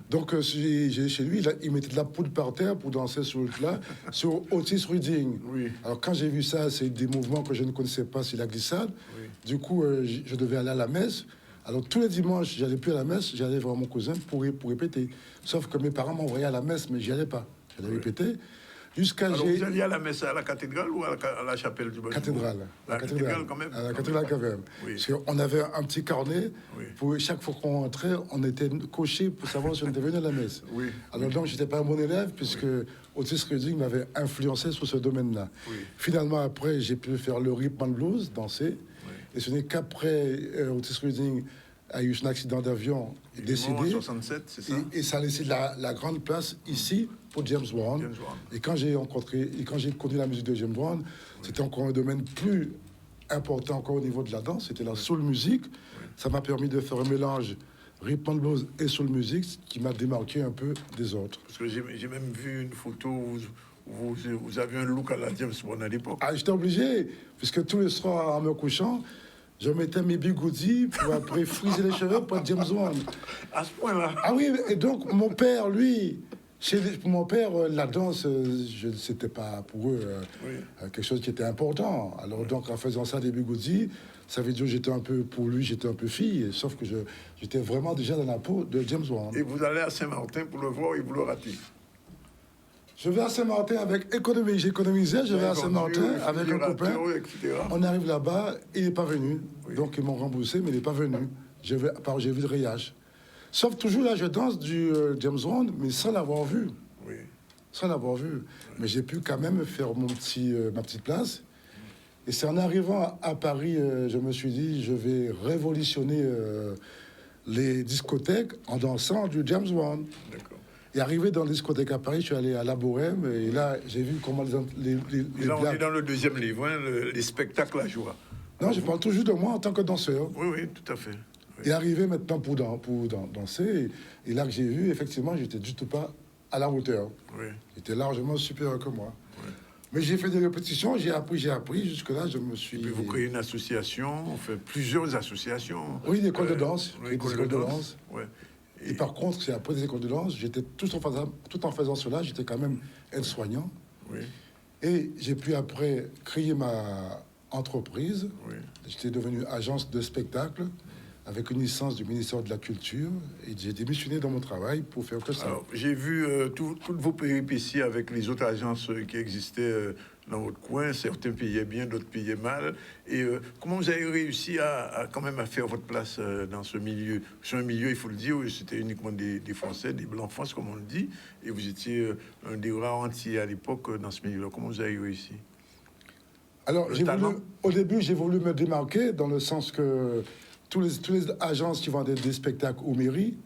Donc, j'ai chez lui, il mettait de la poudre par terre pour danser sur le plat, sur Otis Redding. Oui. Alors, quand j'ai vu ça, c'est des mouvements que je ne connaissais pas, c'est la glissade. Oui. Du coup, je devais aller à la messe. Alors, tous les dimanches, j'allais plus à la messe, j'allais voir mon cousin pour répéter. Sauf que mes parents m'envoyaient à la messe, mais j'y allais pas. J'allais répéter. Jusqu'à Alors, vous alliez à la messe à la cathédrale ou à la chapelle du bâtiment? cathédrale. La cathédrale, quand même. À la cathédrale, quand même. Oui. Parce qu'on avait un petit carnet. Oui. Pour chaque fois qu'on rentrait, on était coché pour savoir si on était venu à la messe. Oui. Alors donc, je n'étais pas un bon élève, puisque Otis Redding m'avait influencé sur ce domaine-là. Oui. Finalement, après, j'ai pu faire le rhythm and blues, danser. Et ce n'est qu'après Otis Redding a eu son accident d'avion, Il est décédé. mort en 67, c'est ça? Et ça a laissé la grande place ici pour James Brown. James Brown. Et quand j'ai connu la musique de James Brown, c'était encore un domaine plus important encore au niveau de la danse. C'était la soul music. Ça m'a permis de faire un mélange rhythm and blues et soul music, ce qui m'a démarqué un peu des autres. Parce que j'ai même vu une photo où vous aviez un look à la James Brown à l'époque. Ah, j'étais obligé, puisque tous les soirs en me couchant, je mettais mes bigoudis pour après friser les cheveux pour être James Brown. À ce point-là. Ah oui, et donc mon père, lui, pour mon père, la danse, c'était pas pour eux quelque chose qui était important. Alors donc en faisant ça des bigoudis, ça veut dire que j'étais un peu, pour lui, j'étais un peu fille, sauf que j'étais vraiment déjà dans la peau de James Brown. Et vous allez à Saint-Martin pour le voir et vous le ratez. Je vais à Saint-Martin avec économie, j'économisais, je vais à Saint-Martin avec un copain. Etc. On arrive là-bas, il n'est pas venu. Donc ils m'ont remboursé, mais il n'est pas venu. J'ai vu le rayage. Sauf toujours là, je danse du James Brown, mais sans l'avoir vu. Oui. Sans l'avoir vu. Mais j'ai pu quand même faire ma petite place. Et c'est en arrivant à Paris, je me suis dit, je vais révolutionner les discothèques en dansant du James Brown. D'accord. Et arrivé dans les discothèques à Paris, je suis allé à la Bohème, et là, j'ai vu comment les Et là, on est dans le deuxième livre, hein, les spectacles à joie. Non, je parle toujours de moi en tant que danseur. Oui, oui, tout à fait. Oui. Et arrivé maintenant pour danser, et là que j'ai vu, effectivement, j'étais du tout pas à la hauteur. Oui. J'étais largement supérieur que moi. Oui. Mais j'ai fait des répétitions, j'ai appris, jusque-là, je me suis... Et puis vous créez une association, on fait plusieurs associations. Oui, une école de danse. Oui, Des école de danse. Ouais. Et par contre, c'est après des écoles de danse, j'étais tout en faisant cela, j'étais quand même aide-soignant. Oui. Et j'ai pu après créer ma entreprise. Oui. J'étais devenu agence de spectacle avec une licence du ministère de la Culture. Et j'ai démissionné dans mon travail pour faire que ça. Alors, j'ai vu toutes vos péripéties avec les autres agences qui existaient dans votre coin. Certains payaient bien, d'autres payaient mal. Et comment vous avez réussi à quand même à faire votre place dans ce milieu? C'est un milieu, il faut le dire, où c'était uniquement des Français, des Blancs France, comme on le dit. Et vous étiez un des rares entiers à l'époque dans ce milieu-là. Comment vous avez réussi? Alors, au début, j'ai voulu me démarquer dans le sens que tous les agences qui vendaient des spectacles aux mairies,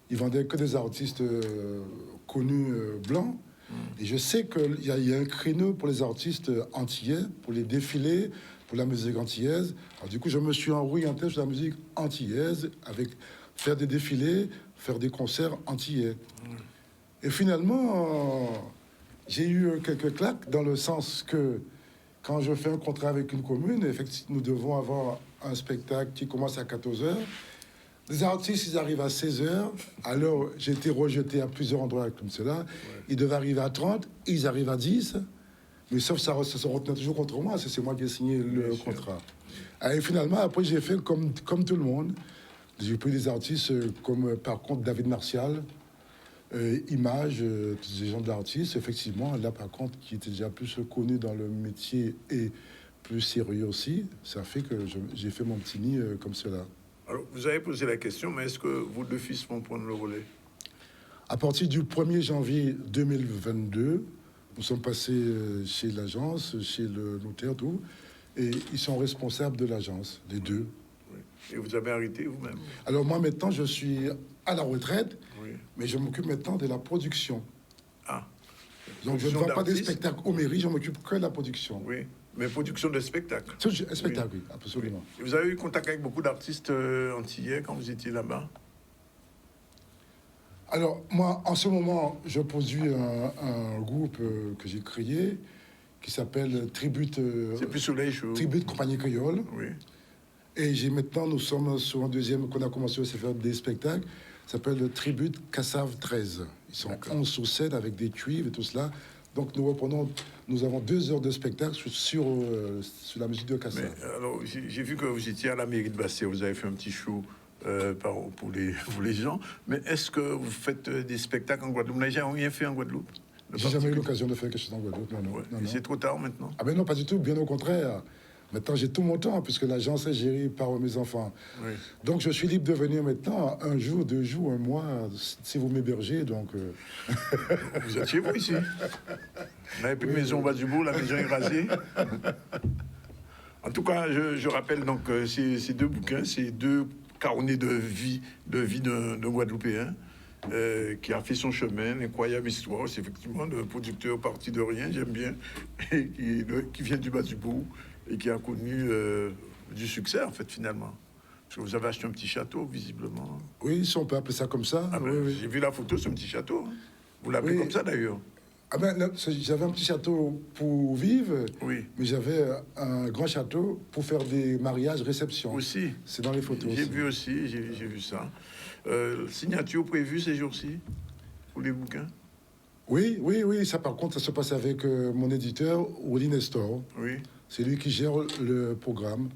ils vendaient que des artistes connus blancs. Et je sais qu'il y a un créneau pour les artistes antillais, pour les défilés, pour la musique antillaise. Alors, du coup, je me suis orienté sur la musique antillaise, avec faire des défilés, faire des concerts antillais. Et finalement, j'ai eu quelques claques dans le sens que quand je fais un contrat avec une commune, effectivement, nous devons avoir un spectacle qui commence à 14h. Les artistes, ils arrivent à 16h. Alors, j'ai été rejeté à plusieurs endroits comme cela. Ouais. Ils devaient arriver à 30, ils arrivent à 10. Mais sauf ça se retenait toujours contre moi. C'est moi qui ai signé le contrat. Et finalement, après, j'ai fait comme tout le monde. J'ai pris des artistes comme, par contre, David Martial, Image, des gens de l'artiste, effectivement. Là, par contre, qui était déjà plus connu dans le métier et plus sérieux aussi. Ça fait que j'ai fait mon petit nid comme cela. Alors, vous avez posé la question, mais est-ce que vos deux fils vont prendre le relais? À partir du 1er janvier 2022, nous sommes passés chez l'agence, chez le notaire, tout, et ils sont responsables de l'agence, les deux. Oui. Et vous avez arrêté vous-même? Alors moi, maintenant, je suis à la retraite, oui. Mais je m'occupe maintenant de la production. Ah. Donc je ne vends pas des spectacles aux mairies, je m'occupe que de la production. Oui. Mais production de spectacles. Spectacle, oui, absolument. Oui. Et vous avez eu contact avec beaucoup d'artistes antillais quand vous étiez là-bas? Alors, moi, en ce moment, je produis un groupe que j'ai créé qui s'appelle Tribute... C'est plus Soleil Show. Tribute Compagnie Créole. Oui. Et maintenant, nous sommes sur un deuxième qu'on a commencé à faire des spectacles. Ça s'appelle le Tribute Cassave 13. Ils sont 11 sur scène avec des cuivres et tout cela. Donc nous avons 2 heures de spectacle sur la musique de Cassave. Alors j'ai vu que vous étiez à la mairie de Bastia, vous avez fait un petit show pour les gens. Mais est-ce que vous faites des spectacles en Guadeloupe? Vous n'avez jamais rien fait en Guadeloupe? J'ai jamais eu l'occasion de faire quelque chose en Guadeloupe. Non. Et c'est trop tard maintenant. Ah ben non, pas du tout, bien au contraire. Maintenant, j'ai tout mon temps, puisque l'agence est gérée par mes enfants. Oui. Donc, je suis libre de venir maintenant, 1 jour, 2 jours, 1 mois, si vous m'hébergez. Donc, Vous êtes chez vous ici. Vous n'avez plus de maison au bas du bout, la maison est rasée. En tout cas, je rappelle donc ces 2 bouquins, ces 2 carnets de vie d'un Guadeloupéen qui a fait son chemin, incroyable histoire. C'est effectivement le producteur parti de rien, j'aime bien, et qui vient du bas du bout et qui a connu du succès, en fait, finalement. Parce que vous avez acheté un petit château, visiblement. oui, si on peut appeler ça comme ça. Ah ben, oui. j'ai vu la photo, c'est un petit château. Hein. Vous l'appelez Oui. comme ça, d'ailleurs. Ah ben, non, j'avais un petit château pour vivre, Oui. mais j'avais un grand château pour faire des mariages, réceptions. Aussi. C'est dans les photos. J'ai aussi. vu aussi, j'ai vu ça. Signature prévue ces jours-ci pour les bouquins? Oui, ça par contre, ça se passe avec mon éditeur, Willy Nestor. Oui. C'est lui qui gère le programme.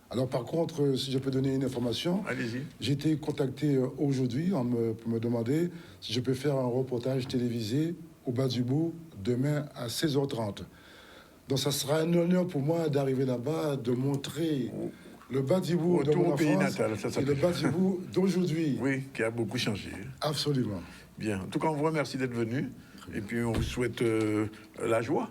Alors par contre, si je peux donner une information, Allez-y. j'ai été contacté aujourd'hui pour me demander si je peux faire un reportage télévisé au bas du bout demain à 16h30. Donc ça sera un honneur pour moi d'arriver là-bas, de montrer le bas du bout de Retour mon au pays enfance natal, ça et s'appelle. le bas du bout d'aujourd'hui. Oui, qui a beaucoup changé. Absolument. Bien. En tout cas, on vous remercie d'être venu. Et puis, on vous souhaite la joie.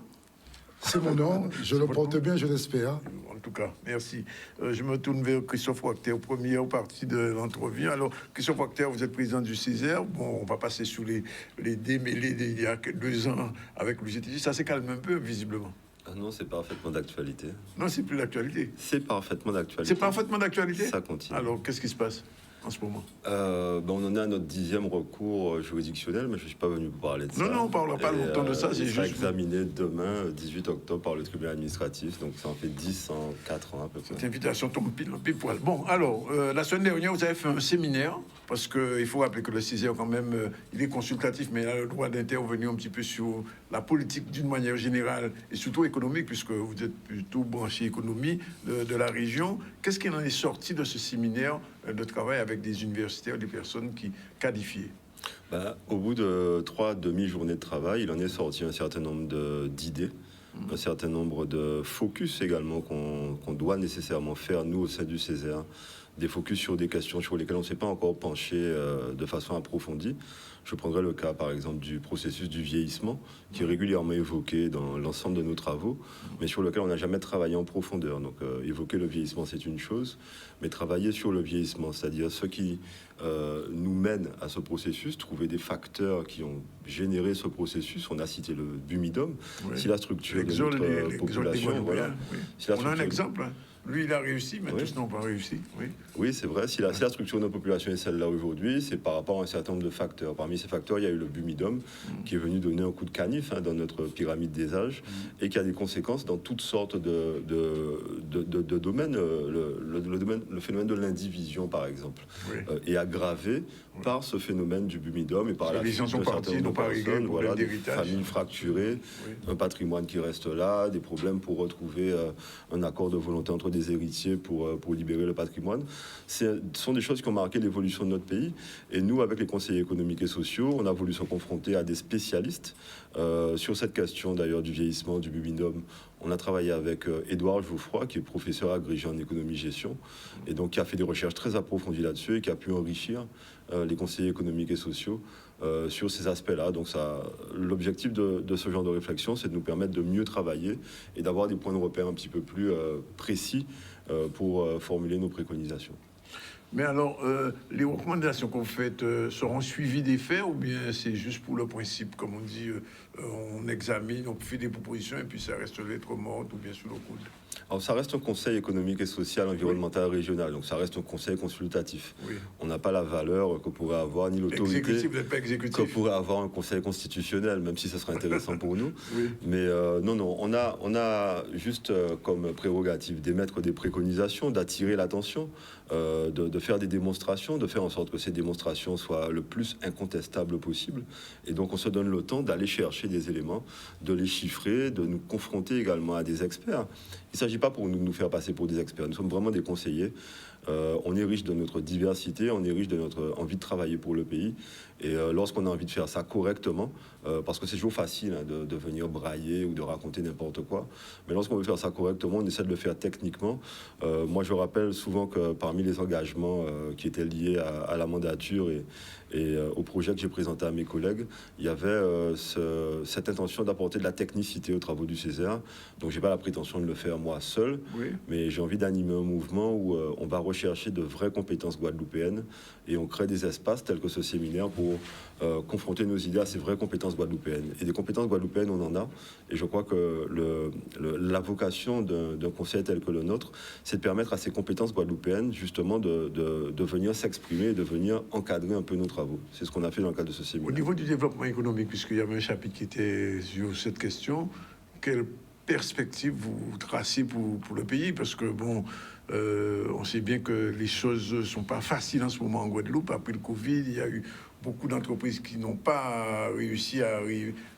C'est mon nom, je le porte bien, je l'espère. En tout cas, merci. Je me tourne vers Christophe Wachter, première partie de l'entrevue. Alors, Christophe Wachter, vous êtes président du Césaire. Bon, on va passer sous les démêlés d'il y a 2 ans avec l'UGTJ. Ça s'est calmé un peu, visiblement. Ah non, c'est parfaitement d'actualité. Non, c'est plus l'actualité. C'est parfaitement d'actualité. C'est parfaitement d'actualité. Ça continue. Alors, qu'est-ce qui se passe en ce moment? On en est à notre 10e recours juridictionnel, mais je ne suis pas venu vous parler de ça. Non, on ne parlera pas Et, longtemps de ça, c'est il sera juste... examiné demain, 18 octobre, par le tribunal administratif. Donc ça en fait 10 en 4 ans à peu près. Cette invitation tombe pile poil. Bon, alors, la semaine dernière, vous avez fait un séminaire, parce qu'il faut rappeler que le Césaire, quand même, il est consultatif, mais il a le droit d'intervenir un petit peu sur la politique d'une manière générale, et surtout économique, puisque vous êtes plutôt branché économie de la région. Qu'est-ce qui en est sorti de ce séminaire de travail avec des universitaires, des personnes qui qualifiées? Au bout de 3 demi-journées de travail, il en est sorti un certain nombre d'idées, un certain nombre de focus également qu'on doit nécessairement faire, nous, au sein du Césaire. Des focus sur des questions sur lesquelles on ne s'est pas encore penché de façon approfondie. Je prendrai le cas, par exemple, du processus du vieillissement, qui est régulièrement évoqué dans l'ensemble de nos travaux, mais sur lequel on n'a jamais travaillé en profondeur. Donc, évoquer le vieillissement, c'est une chose, mais travailler sur le vieillissement, c'est-à-dire ce qui nous mène à ce processus, trouver des facteurs qui ont généré ce processus. On a cité le Bumidum. Oui. Si la structure de L'exode notre population... Voilà, oui. si la On a un structure- exemple. Hein. Lui, il a réussi, mais Oui. tous n'ont pas réussi. Oui. Oui, c'est vrai. Si la structure de notre population est celle-là aujourd'hui, c'est par rapport à un certain nombre de facteurs. Parmi ces facteurs, il y a eu le Bumidum, qui est venu donner un coup de canif dans notre pyramide des âges, et qui a des conséquences dans toutes sortes de domaines. Le phénomène de l'indivision, par exemple, Oui. est aggravé par ce phénomène du Bumidum et par la Les gens fuite sont d'un partis, certain n'ont nombre pas de réglé personnes, le problème des d'héritage. familles fracturées, Oui. un patrimoine qui reste là, des problèmes pour retrouver un accord de volonté entre des héritiers pour libérer le patrimoine. Ce sont des choses qui ont marqué l'évolution de notre pays. Et nous, avec les conseillers économiques et sociaux, on a voulu se confronter à des spécialistes sur cette question d'ailleurs du vieillissement, du Bumidum. On a travaillé avec Édouard Jouffroy, qui est professeur agrégé en économie-gestion, et donc qui a fait des recherches très approfondies là-dessus et qui a pu enrichir les conseillers économiques et sociaux sur ces aspects-là. Donc l'objectif de ce genre de réflexion, c'est de nous permettre de mieux travailler et d'avoir des points de repère un petit peu plus précis pour formuler nos préconisations. Mais alors, les recommandations qu'on fait seront suivies des faits ou bien c'est juste pour le principe, comme on dit, on examine, on fait des propositions et puis ça reste lettre morte ou bien sous le coude? Alors, ça reste un conseil économique et social, environnemental, régional. Donc, ça reste un conseil consultatif. Oui. On n'a pas la valeur que pourrait avoir, ni l'autorité Exécutif, vous n'êtes pas que exécutif. pourrait avoir un conseil constitutionnel, même si ça serait intéressant pour nous. Oui. Mais non, on a juste comme prérogative d'émettre des préconisations, d'attirer l'attention, de faire des démonstrations, de faire en sorte que ces démonstrations soient le plus incontestables possible. Et donc, on se donne le temps d'aller chercher des éléments, de les chiffrer, de nous confronter également à des experts. Il ne s'agit pas pour nous de nous faire passer pour des experts. Nous sommes vraiment des conseillers On est riche de notre diversité, on est riche de notre envie de travailler pour le pays. Et lorsqu'on a envie de faire ça correctement, parce que c'est toujours facile de venir brailler ou de raconter n'importe quoi, mais lorsqu'on veut faire ça correctement, on essaie de le faire techniquement. Moi, je rappelle souvent que parmi les engagements qui étaient liés à la mandature et au projet que j'ai présenté à mes collègues, il y avait cette intention d'apporter de la technicité aux travaux du Césaire. Donc, j'ai pas la prétention de le faire moi seul, mais j'ai envie d'animer un mouvement où on va rechercher de vraies compétences guadeloupéennes et on crée des espaces tels que ce séminaire pour confronter nos idées à ces vraies compétences guadeloupéennes. Et des compétences guadeloupéennes, on en a. Et je crois que la vocation d'un conseil tel que le nôtre, c'est de permettre à ces compétences guadeloupéennes, justement, de venir s'exprimer et de venir encadrer un peu nos travaux. C'est ce qu'on a fait dans le cadre de ce séminaire. Au niveau du développement économique, puisqu'il y avait un chapitre qui était sur cette question, quelle perspective vous tracez pour le pays? Parce que, bon, on sait bien que les choses ne sont pas faciles en ce moment en Guadeloupe. Après le Covid, il y a eu beaucoup d'entreprises qui n'ont pas réussi à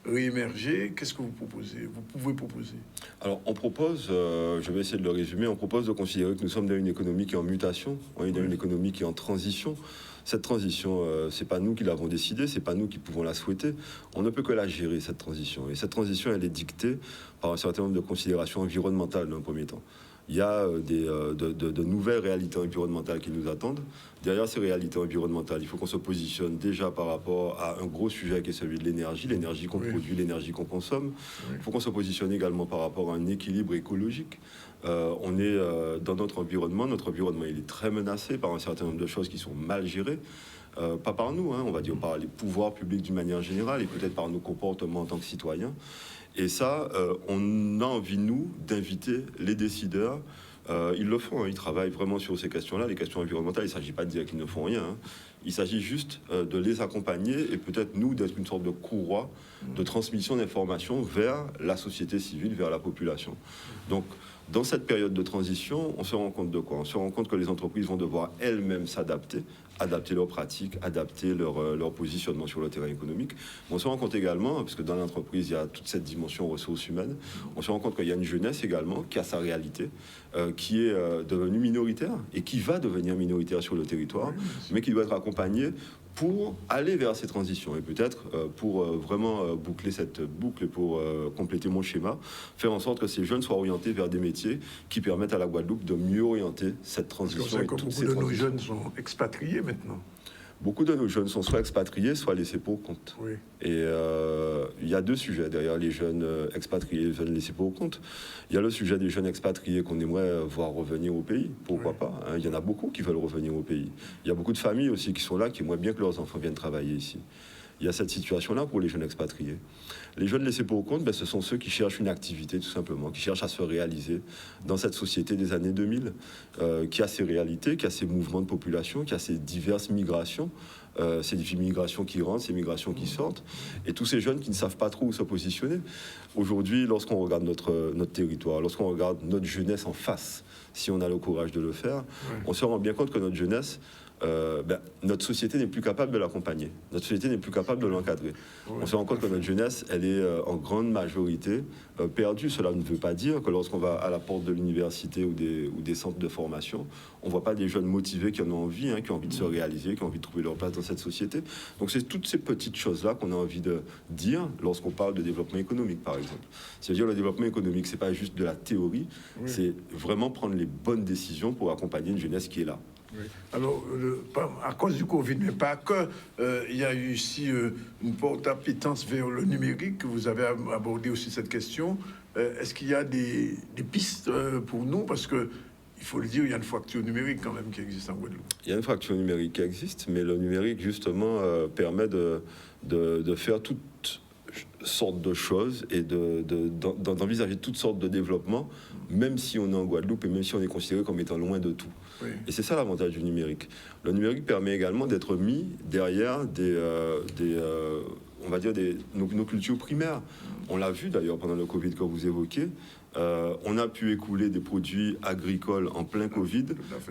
réémerger. Qu'est-ce que vous proposez? Vous pouvez proposer? Alors, on propose, je vais essayer de le résumer, on propose de considérer que nous sommes dans une économie qui est en mutation, on est dans une économie qui est en transition. Cette transition, c'est pas nous qui l'avons décidée, c'est pas nous qui pouvons la souhaiter. On ne peut que la gérer, cette transition. Et cette transition, elle est dictée par un certain nombre de considérations environnementales, dans un premier temps. Il y a de nouvelles réalités environnementales qui nous attendent. Derrière ces réalités environnementales, il faut qu'on se positionne déjà par rapport à un gros sujet qui est celui de l'énergie qu'on produit, l'énergie qu'on consomme. Il faut qu'on se positionne également par rapport à un équilibre écologique. On est dans notre environnement il est très menacé par un certain nombre de choses qui sont mal gérées. Pas par nous, on va dire par les pouvoirs publics d'une manière générale et peut-être par nos comportements en tant que citoyens. Et ça, on a envie, nous, d'inviter les décideurs. Ils le font, ils travaillent vraiment sur ces questions-là, les questions environnementales. Il ne s'agit pas de dire qu'ils ne font rien. Il s'agit juste de les accompagner et peut-être, nous, d'être une sorte de courroie de transmission d'informations vers la société civile, vers la population. Donc, dans cette période de transition, on se rend compte de quoi? On se rend compte que les entreprises vont devoir elles-mêmes s'adapter, adapter leurs pratiques, adapter leur positionnement sur le terrain économique. On se rend compte également, parce que dans l'entreprise, il y a toute cette dimension ressources humaines, on se rend compte qu'il y a une jeunesse également qui a sa réalité, qui est devenue minoritaire et qui va devenir minoritaire sur le territoire, mais qui doit être accompagnée pour aller vers ces transitions et peut-être pour vraiment boucler cette boucle, pour compléter mon schéma, faire en sorte que ces jeunes soient orientés vers des métiers qui permettent à la Guadeloupe de mieux orienter cette transition. Parce que beaucoup de nos jeunes sont expatriés maintenant. Beaucoup de nos jeunes sont soit expatriés, soit laissés pour compte. Oui. Et il y a deux sujets derrière les jeunes expatriés et les jeunes laissés pour compte. Il y a le sujet des jeunes expatriés qu'on aimerait voir revenir au pays. Pourquoi pas, hein. Il y en a beaucoup qui veulent revenir au pays. Il y a beaucoup de familles aussi qui sont là, qui aimeraient bien que leurs enfants viennent travailler ici. Il y a cette situation-là pour les jeunes expatriés. Les jeunes laissés pour compte, ce sont ceux qui cherchent une activité, tout simplement, qui cherchent à se réaliser dans cette société des années 2000, qui a ses réalités, qui a ses mouvements de population, qui a ses diverses migrations, ces migrations qui rentrent, ces migrations qui sortent, et tous ces jeunes qui ne savent pas trop où se positionner. Aujourd'hui, lorsqu'on regarde notre territoire, lorsqu'on regarde notre jeunesse en face, si on a le courage de le faire, on se rend bien compte que notre jeunesse, notre société n'est plus capable de l'accompagner. Notre société n'est plus capable de l'encadrer. On se rend compte que notre jeunesse, elle est en grande majorité perdue. Cela ne veut pas dire que lorsqu'on va à la porte de l'université ou des centres de formation, on ne voit pas des jeunes motivés qui en ont envie, qui ont envie de se réaliser, qui ont envie de trouver leur place dans cette société. Donc c'est toutes ces petites choses-là qu'on a envie de dire lorsqu'on parle de développement économique, par exemple. C'est-à-dire le développement économique, c'est pas juste de la théorie, c'est vraiment prendre les bonnes décisions pour accompagner une jeunesse qui est là. Oui. Alors, à cause du Covid, mais pas que, il y a eu ici une porte d'appétence vers le numérique. Vous avez abordé aussi cette question. Est-ce qu'il y a des pistes pour nous? Parce que, il faut le dire, il y a une fracture numérique quand même qui existe en Guadeloupe. Il y a une fracture numérique qui existe, mais le numérique, justement, permet de faire toutes sortes de choses et d'envisager toutes sortes de développements, même si on est en Guadeloupe et même si on est considéré comme étant loin de tout. Oui. Et c'est ça l'avantage du numérique. Le numérique permet également d'être mis derrière on va dire nos cultures primaires. On l'a vu d'ailleurs pendant le Covid que vous évoquez. On a pu écouler des produits agricoles en plein Covid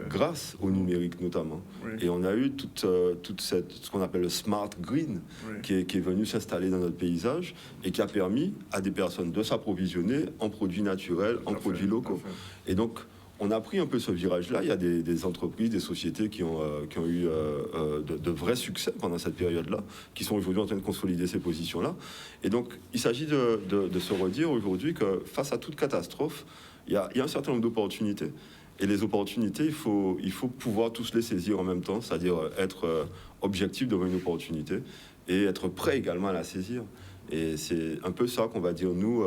grâce au numérique notamment. Oui. Et on a eu ce qu'on appelle le smart green qui est venu s'installer dans notre paysage et qui a permis à des personnes de s'approvisionner en produits naturels, en produits locaux. Et donc, on a pris un peu ce virage-là. Il y a des entreprises, des sociétés qui ont eu de vrais succès pendant cette période-là, qui sont aujourd'hui en train de consolider ces positions-là. Et donc, il s'agit de se redire aujourd'hui que face à toute catastrophe, il y a un certain nombre d'opportunités. Et les opportunités, il faut pouvoir tous les saisir en même temps, c'est-à-dire être objectif devant une opportunité et être prêt également à la saisir. Et c'est un peu ça qu'on va dire, nous,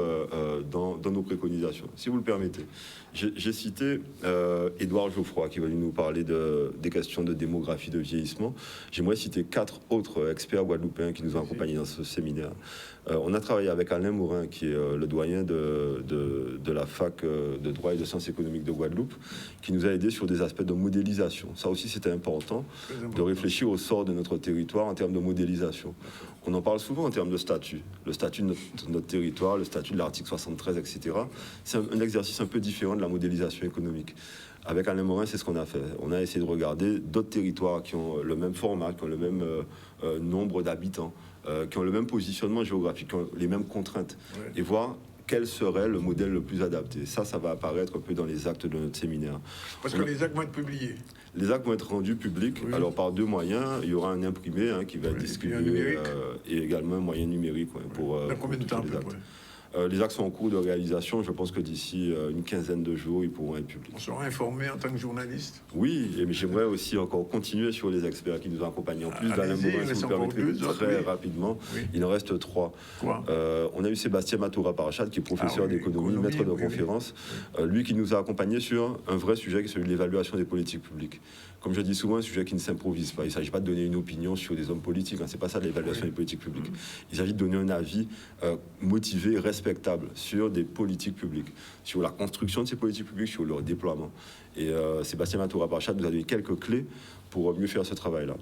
dans nos préconisations. Si vous le permettez, j'ai cité Édouard Geoffroy, qui va nous parler des questions de démographie, de vieillissement. J'aimerais citer 4 autres experts guadeloupéens qui nous ont accompagnés dans ce séminaire. On a travaillé avec Alain Morin, qui est le doyen de la fac de droit et de sciences économiques de Guadeloupe, qui nous a aidés sur des aspects de modélisation. Ça aussi, c'était important, de réfléchir au sort de notre territoire en termes de modélisation. On en parle souvent en termes de statut. Le statut de notre territoire, le statut de l'article 73, etc. C'est un exercice un peu différent de la modélisation économique. Avec Alain Morin, c'est ce qu'on a fait. On a essayé de regarder d'autres territoires qui ont le même format, qui ont le même nombre d'habitants, qui ont le même positionnement géographique, qui ont les mêmes contraintes, et voir quel serait le modèle le plus adapté. Ça va apparaître un peu dans les actes de notre séminaire. Parce que les actes vont être publiés. Les actes vont être rendus publics, alors par 2 moyens. Il y aura un imprimé qui va être distribué, et également un moyen numérique pour combien de temps les actes. Les actes sont en cours de réalisation. Je pense que d'ici une quinzaine de jours, ils pourront être publiés. On sera informé en tant que journaliste. Oui, et j'aimerais aussi encore continuer sur les experts qui nous ont accompagnés. En plus d'Alain Morin, si vous permettez, très rapidement, il en reste 3. On a eu Sébastien Matoura-Parachat, qui est professeur d'économie, maître de conférence. Lui qui nous a accompagnés sur un vrai sujet, qui est celui de l'évaluation des politiques publiques. Comme je dis souvent, un sujet qui ne s'improvise pas. Il ne s'agit pas de donner une opinion sur des hommes politiques. C'est pas ça l'évaluation des politiques publiques. Il s'agit de donner un avis motivé, respectable sur des politiques publiques, sur la construction de ces politiques publiques, sur leur déploiement. Et Sébastien Matoura-Parachat nous a donné quelques clés pour mieux faire ce travail-là.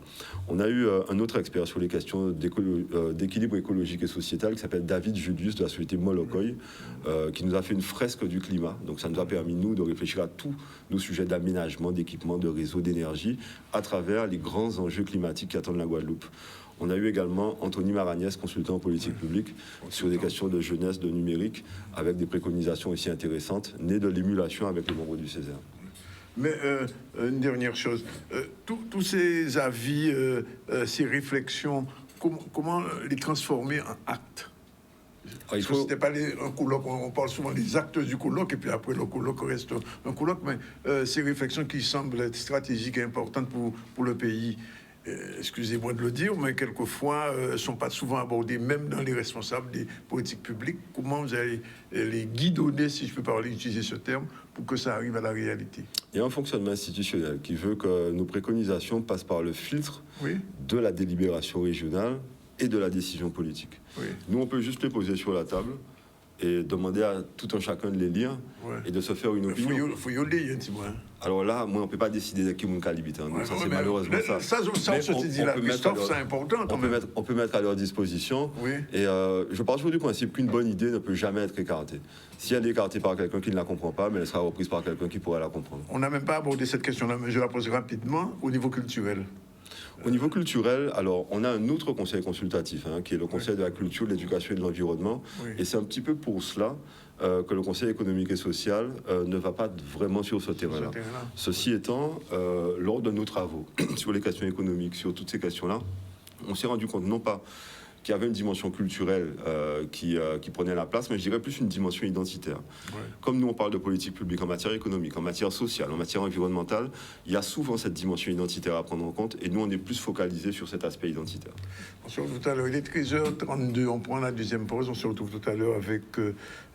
On a eu un autre expert sur les questions d'équilibre écologique et sociétal qui s'appelle David Julius de la société Molokoï, qui nous a fait une fresque du climat. Donc ça nous a permis, nous, de réfléchir à tous nos sujets d'aménagement, d'équipement, de réseau, d'énergie, à travers les grands enjeux climatiques qui attendent la Guadeloupe. On a eu également Anthony Maragnès, consultant en politique publique, sur des questions de jeunesse, de numérique, avec des préconisations aussi intéressantes, nées de l'émulation avec les membres du Césaire. Mais une dernière chose, tous ces avis, ces réflexions, comment les transformer en actes? C'était pas un colloque, on parle souvent des actes du colloque, et puis après le colloque reste un colloque, mais ces réflexions qui semblent être stratégiques et importantes pour le pays, excusez-moi de le dire, mais quelquefois ne sont pas souvent abordées, même dans les responsables des politiques publiques. Comment vous allez les guidonner, si je peux utiliser ce terme, pour que ça arrive à la réalité? Il y a un fonctionnement institutionnel qui veut que nos préconisations passent par le filtre de la délibération régionale et de la décision politique. Nous, on peut juste les poser sur la table et demander à tout un chacun de les lire et de se faire une opinion. Il faut y aller, dis-moi. Alors là, moi, on ne peut pas décider de qui mon calibre. Ça, c'est malheureusement ça. Christophe, c'est important. On peut mettre à leur disposition. Et je pars toujours du principe qu'une bonne idée ne peut jamais être écartée. Si elle est écartée par quelqu'un qui ne la comprend pas, mais elle sera reprise par quelqu'un qui pourra la comprendre. On n'a même pas abordé cette question-là, mais je la pose rapidement au niveau culturel. Au niveau culturel, alors, on a un autre conseil consultatif, qui est le Conseil de la culture, de l'éducation et de l'environnement. Et c'est un petit peu pour cela que le Conseil économique et social ne va pas vraiment sur ce terrain-là. Ceci étant, lors de nos travaux sur les questions économiques, sur toutes ces questions-là, on s'est rendu compte non pas qu'il y avait une dimension culturelle qui prenait la place, mais je dirais plus une dimension identitaire. Comme nous, on parle de politique publique en matière économique, en matière sociale, en matière environnementale, il y a souvent cette dimension identitaire à prendre en compte, et nous, on est plus focalisé sur cet aspect identitaire. On se retrouve tout à l'heure, il est 13h32, on prend la deuxième pause, on se retrouve tout à l'heure avec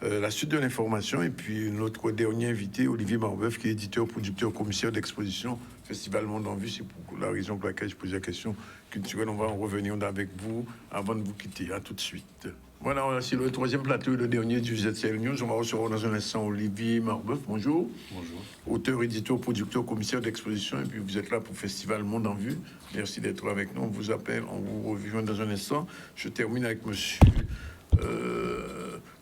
la suite de l'information, et puis notre dernier invité, Olivier Marbeuf, qui est éditeur, producteur, commissaire d'exposition, Festival Monde en Vue. C'est pour la raison pour laquelle je pose la question culturelle. On va en revenir avec vous avant de vous quitter. À tout de suite. Voilà, c'est le troisième plateau et le dernier du ZCL News. On va recevoir dans un instant Olivier Marbeuf. Bonjour. Bonjour. Auteur, éditeur, producteur, commissaire d'exposition. Et puis vous êtes là pour Festival Monde en Vue. Merci d'être avec nous. On vous appelle, on vous rejoint dans un instant. Je termine avec monsieur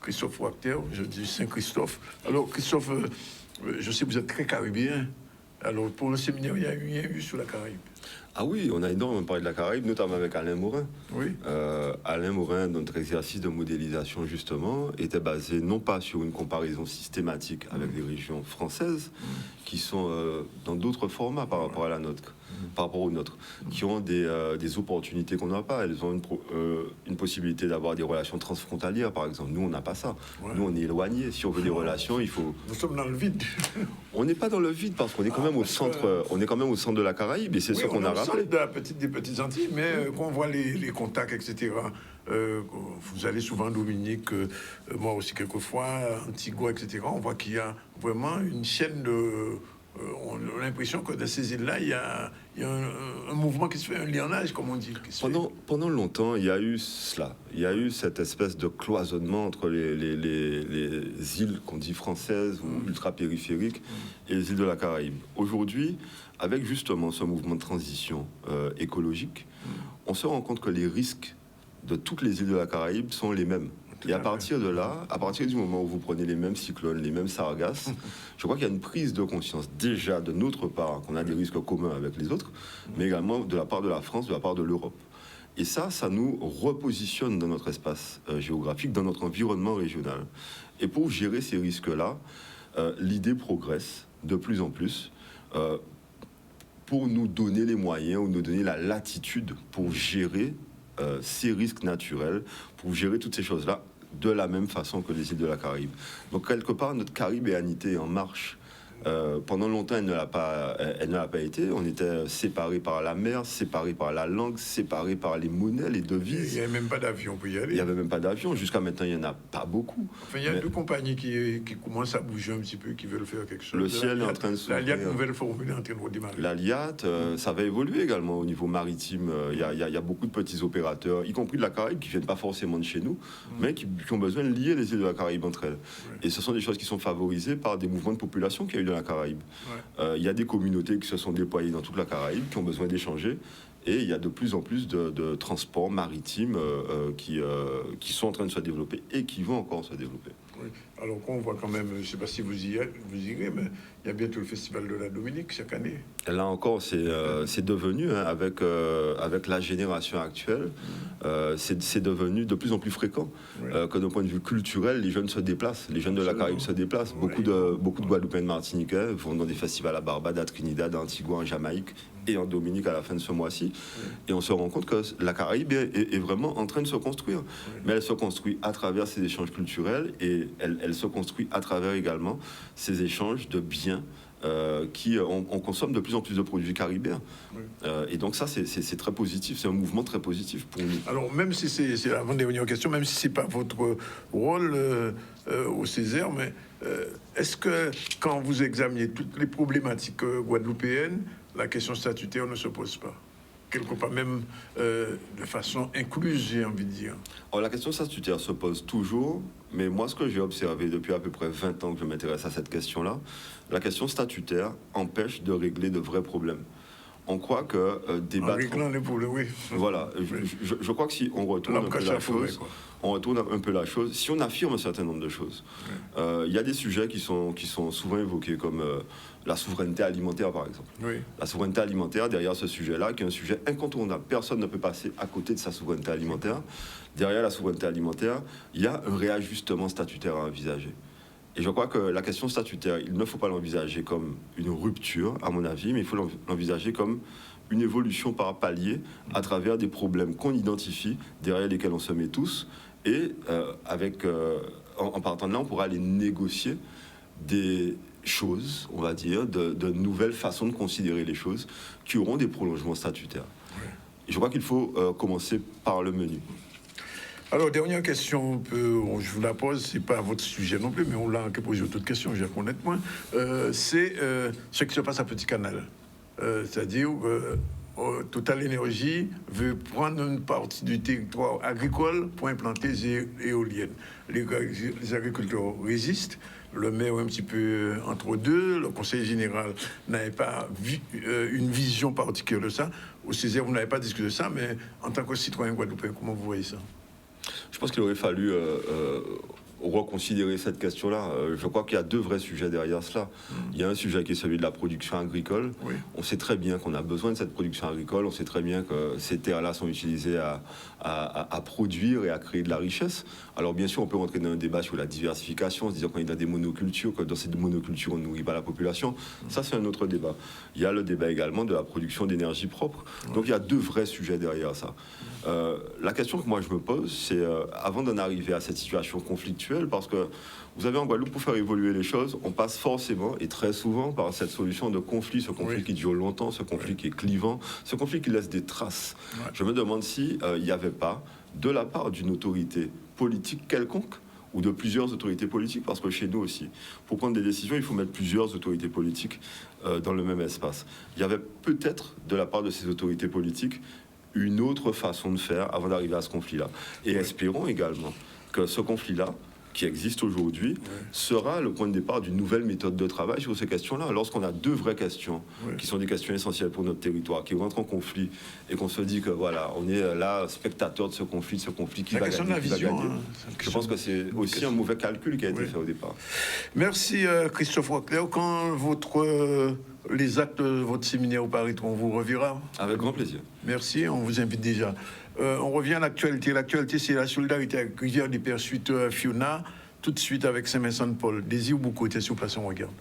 Christophe Wachter. Je dis Saint-Christophe. Alors, Christophe, je sais que vous êtes très caribéen. Alors, pour le séminaire, il y a eu sur la Caraïbe. Ah oui, on a énormément parlé de la Caraïbe, notamment avec Alain Morin. Oui. Alain Morin, notre exercice de modélisation, justement, était basé non pas sur une comparaison systématique avec les régions françaises, qui sont dans d'autres formats par rapport à la nôtre, par rapport aux nôtres, qui ont des opportunités qu'on n'a pas. Elles ont une possibilité d'avoir des relations transfrontalières, par exemple. Nous, on n'a pas ça. Ouais. Nous, on est éloignés. Si on veut des relations, il faut... Nous sommes dans le vide. On n'est pas dans le vide parce qu'on est quand même au centre. On est quand même au centre de la Caraïbe et c'est ce qu'on a rappelé. Des petites Antilles, mais quand on voit les contacts, etc. Vous allez souvent en Dominique, moi aussi quelquefois, Antigua, etc. On voit qu'il y a vraiment une chaîne de... on a l'impression que dans ces îles-là, il y a un mouvement qui se fait, un lionnage, comme on dit. Pendant longtemps, il y a eu cela. Il y a eu cette espèce de cloisonnement entre les îles qu'on dit françaises ou ultra-périphériques et les îles de la Caraïbe. Aujourd'hui, avec justement ce mouvement de transition écologique, on se rend compte que les risques de toutes les îles de la Caraïbe sont les mêmes. Et à partir de là, à partir du moment où vous prenez les mêmes cyclones, les mêmes sargasses, je crois qu'il y a une prise de conscience déjà de notre part qu'on a des risques communs avec les autres, mais également de la part de la France, de la part de l'Europe. Et ça nous repositionne dans notre espace géographique, dans notre environnement régional. Et pour gérer ces risques-là, l'idée progresse de plus en plus pour nous donner les moyens ou nous donner la latitude pour gérer ces risques naturels, pour gérer toutes ces choses-là de la même façon que les îles de la Caraïbe. Donc quelque part, notre caribéanité est en marche. Pendant longtemps, elle ne l'a pas été. On était séparés par la mer, séparés par la langue, séparés par les monnaies, les devises. Il n'y avait même pas d'avion pour y aller. Il n'y avait même pas d'avion. Jusqu'à maintenant, il n'y en a pas beaucoup. Enfin, il y a deux compagnies qui commencent à bouger un petit peu, qui veulent faire quelque chose. Le ciel est en train de s'ouvrir. La LIAT, nouvelle formule, est en train de redémarrer. La LIAT, ça va évoluer également au niveau maritime. Il y a beaucoup de petits opérateurs, y compris de la Caraïbe, qui ne viennent pas forcément de chez nous, mais qui ont besoin de lier les îles de la Caraïbe entre elles. Et ce sont des choses qui sont favorisées par des mouvements de population qu'il y a eu dans la Caraïbe. Il y a des communautés qui se sont déployées dans toute la Caraïbe, qui ont besoin d'échanger. Et il y a de plus en plus de transports maritimes qui sont en train de se développer et qui vont encore se développer. Oui. Alors qu'on voit quand même, je ne sais pas si vous irez, mais il y a bientôt le Festival de la Dominique chaque année. Et là encore, c'est devenu, avec la génération actuelle, c'est devenu de plus en plus fréquent. Que d'un point de vue culturel, les jeunes se déplacent, les jeunes de la Caraïbe se déplacent. Beaucoup de Guadeloupéens et de Martiniquais vont dans des festivals à Barbade, à Trinidad, à Antigua, en Jamaïque et en Dominique à la fin de ce mois-ci. Et on se rend compte que la Caraïbe est vraiment en train de se construire. Mais elle se construit à travers ces échanges culturels et elle se construit à travers également ces échanges de biens on consomme de plus en plus de produits caribéens. Et donc ça, c'est très positif. C'est un mouvement très positif pour nous. Alors, même si c'est avant de revenir aux questions, même si c'est pas votre rôle au Césaire, mais est-ce que quand vous examinez toutes les problématiques guadeloupéennes, la question statutaire ne se pose pas? Quelque part même de façon incluse, j'ai envie de dire. Alors, la question statutaire se pose toujours, mais moi, ce que j'ai observé depuis à peu près 20 ans que je m'intéresse à cette question-là, la question statutaire empêche de régler de vrais problèmes. On croit que débattre... En réglant les problèmes, oui. Voilà. Je crois que si on retourne un peu la chose... On retourne un peu la chose. Si on affirme un certain nombre de choses, il y a des sujets qui sont souvent évoqués comme la souveraineté alimentaire, par exemple. Oui. La souveraineté alimentaire, derrière ce sujet-là, qui est un sujet incontournable. Personne ne peut passer à côté de sa souveraineté alimentaire. Derrière la souveraineté alimentaire, il y a un réajustement statutaire à envisager. Et je crois que la question statutaire, il ne faut pas l'envisager comme une rupture, à mon avis, mais il faut l'envisager comme une évolution par palier à travers des problèmes qu'on identifie, derrière lesquels on se met tous. Et en partant de là, on pourra aller négocier des choses, on va dire, de nouvelles façons de considérer les choses qui auront des prolongements statutaires. Et je crois qu'il faut commencer par le menu. Alors, dernière question, je vous la pose, c'est pas votre sujet non plus, mais on l'a posé d'autres questions, je vais connaître moins. C'est ce qui se passe à Petit Canal. C'est-à-dire Total Énergie veut prendre une partie du territoire agricole pour implanter des éoliennes. Les agriculteurs résistent, le maire est un petit peu entre deux, le conseil général n'avait pas une vision particulière de ça. Au Césaire, vous n'avez pas discuté de ça, mais en tant que citoyen guadeloupéen, comment vous voyez ça? Je pense qu'il aurait fallu reconsidérer cette question-là. Je crois qu'il y a deux vrais sujets derrière cela. Il y a un sujet qui est celui de la production agricole. Oui. On sait très bien qu'on a besoin de cette production agricole. On sait très bien que ces terres-là sont utilisées à produire et à créer de la richesse. Alors bien sûr, on peut rentrer dans un débat sur la diversification, en se disant qu'on est dans des monocultures, que dans ces monocultures, on ne nourrit pas la population. Ça, c'est un autre débat. Il y a le débat également de la production d'énergie propre. Donc il y a deux vrais sujets derrière ça. La question que moi je me pose, c'est avant d'en arriver à cette situation conflictuelle, parce que vous avez en Guadeloupe, pour faire évoluer les choses, on passe forcément et très souvent par cette solution de conflit, ce conflit qui dure longtemps, ce conflit qui est clivant, ce conflit qui laisse des traces. Je me demande si il n'y avait pas, de la part d'une autorité politique quelconque, ou de plusieurs autorités politiques, parce que chez nous aussi, pour prendre des décisions, il faut mettre plusieurs autorités politiques dans le même espace. Il y avait peut-être, de la part de ces autorités politiques, une autre façon de faire avant d'arriver à ce conflit-là. Et espérons également que ce conflit-là, qui existe aujourd'hui, sera le point de départ d'une nouvelle méthode de travail sur ces questions-là. Lorsqu'on a deux vraies questions, qui sont des questions essentielles pour notre territoire, qui rentrent en conflit, et qu'on se dit que voilà, on est là, spectateur de ce conflit qui va gagner, je pense que c'est aussi un mauvais calcul qui a été fait au départ. Merci Christophe Roquelaire. Quand les actes de votre séminaire au Paris, on vous reverra. Avec grand plaisir. Merci, on vous invite déjà. On revient à l'actualité. L'actualité, c'est la solidarité avec Rivière des Pères suite Fiona, tout de suite avec Saint-Vincent-de-Paul. Désir beaucoup, t'es sur place, on regarde.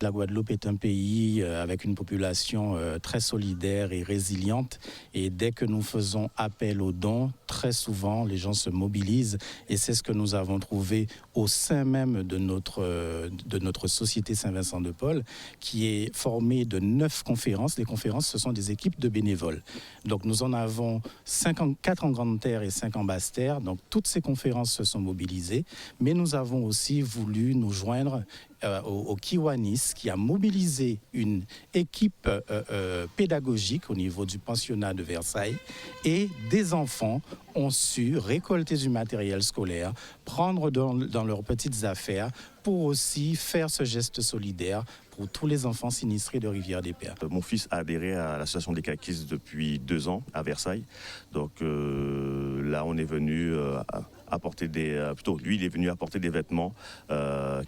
La Guadeloupe est un pays avec une population très solidaire et résiliente. Et dès que nous faisons appel aux dons, très souvent, les gens se mobilisent. Et c'est ce que nous avons trouvé au sein même de notre société Saint-Vincent-de-Paul, qui est formée de 9 conférences. Les conférences, ce sont des équipes de bénévoles. Donc nous en avons 4 en Grande-Terre et 5 en Basse-Terre. Donc toutes ces conférences se sont mobilisées. Mais nous avons aussi voulu nous joindre au Kiwanis, qui a mobilisé une équipe pédagogique au niveau du pensionnat de Versailles, et des enfants ont su récolter du matériel scolaire, prendre dans leurs petites affaires pour aussi faire ce geste solidaire pour tous les enfants sinistrés de Rivière-des-Pères. Mon fils a adhéré à l'association des catéchistes depuis 2 ans à Versailles. Donc là, on est venu apporter lui, il est venu apporter des vêtements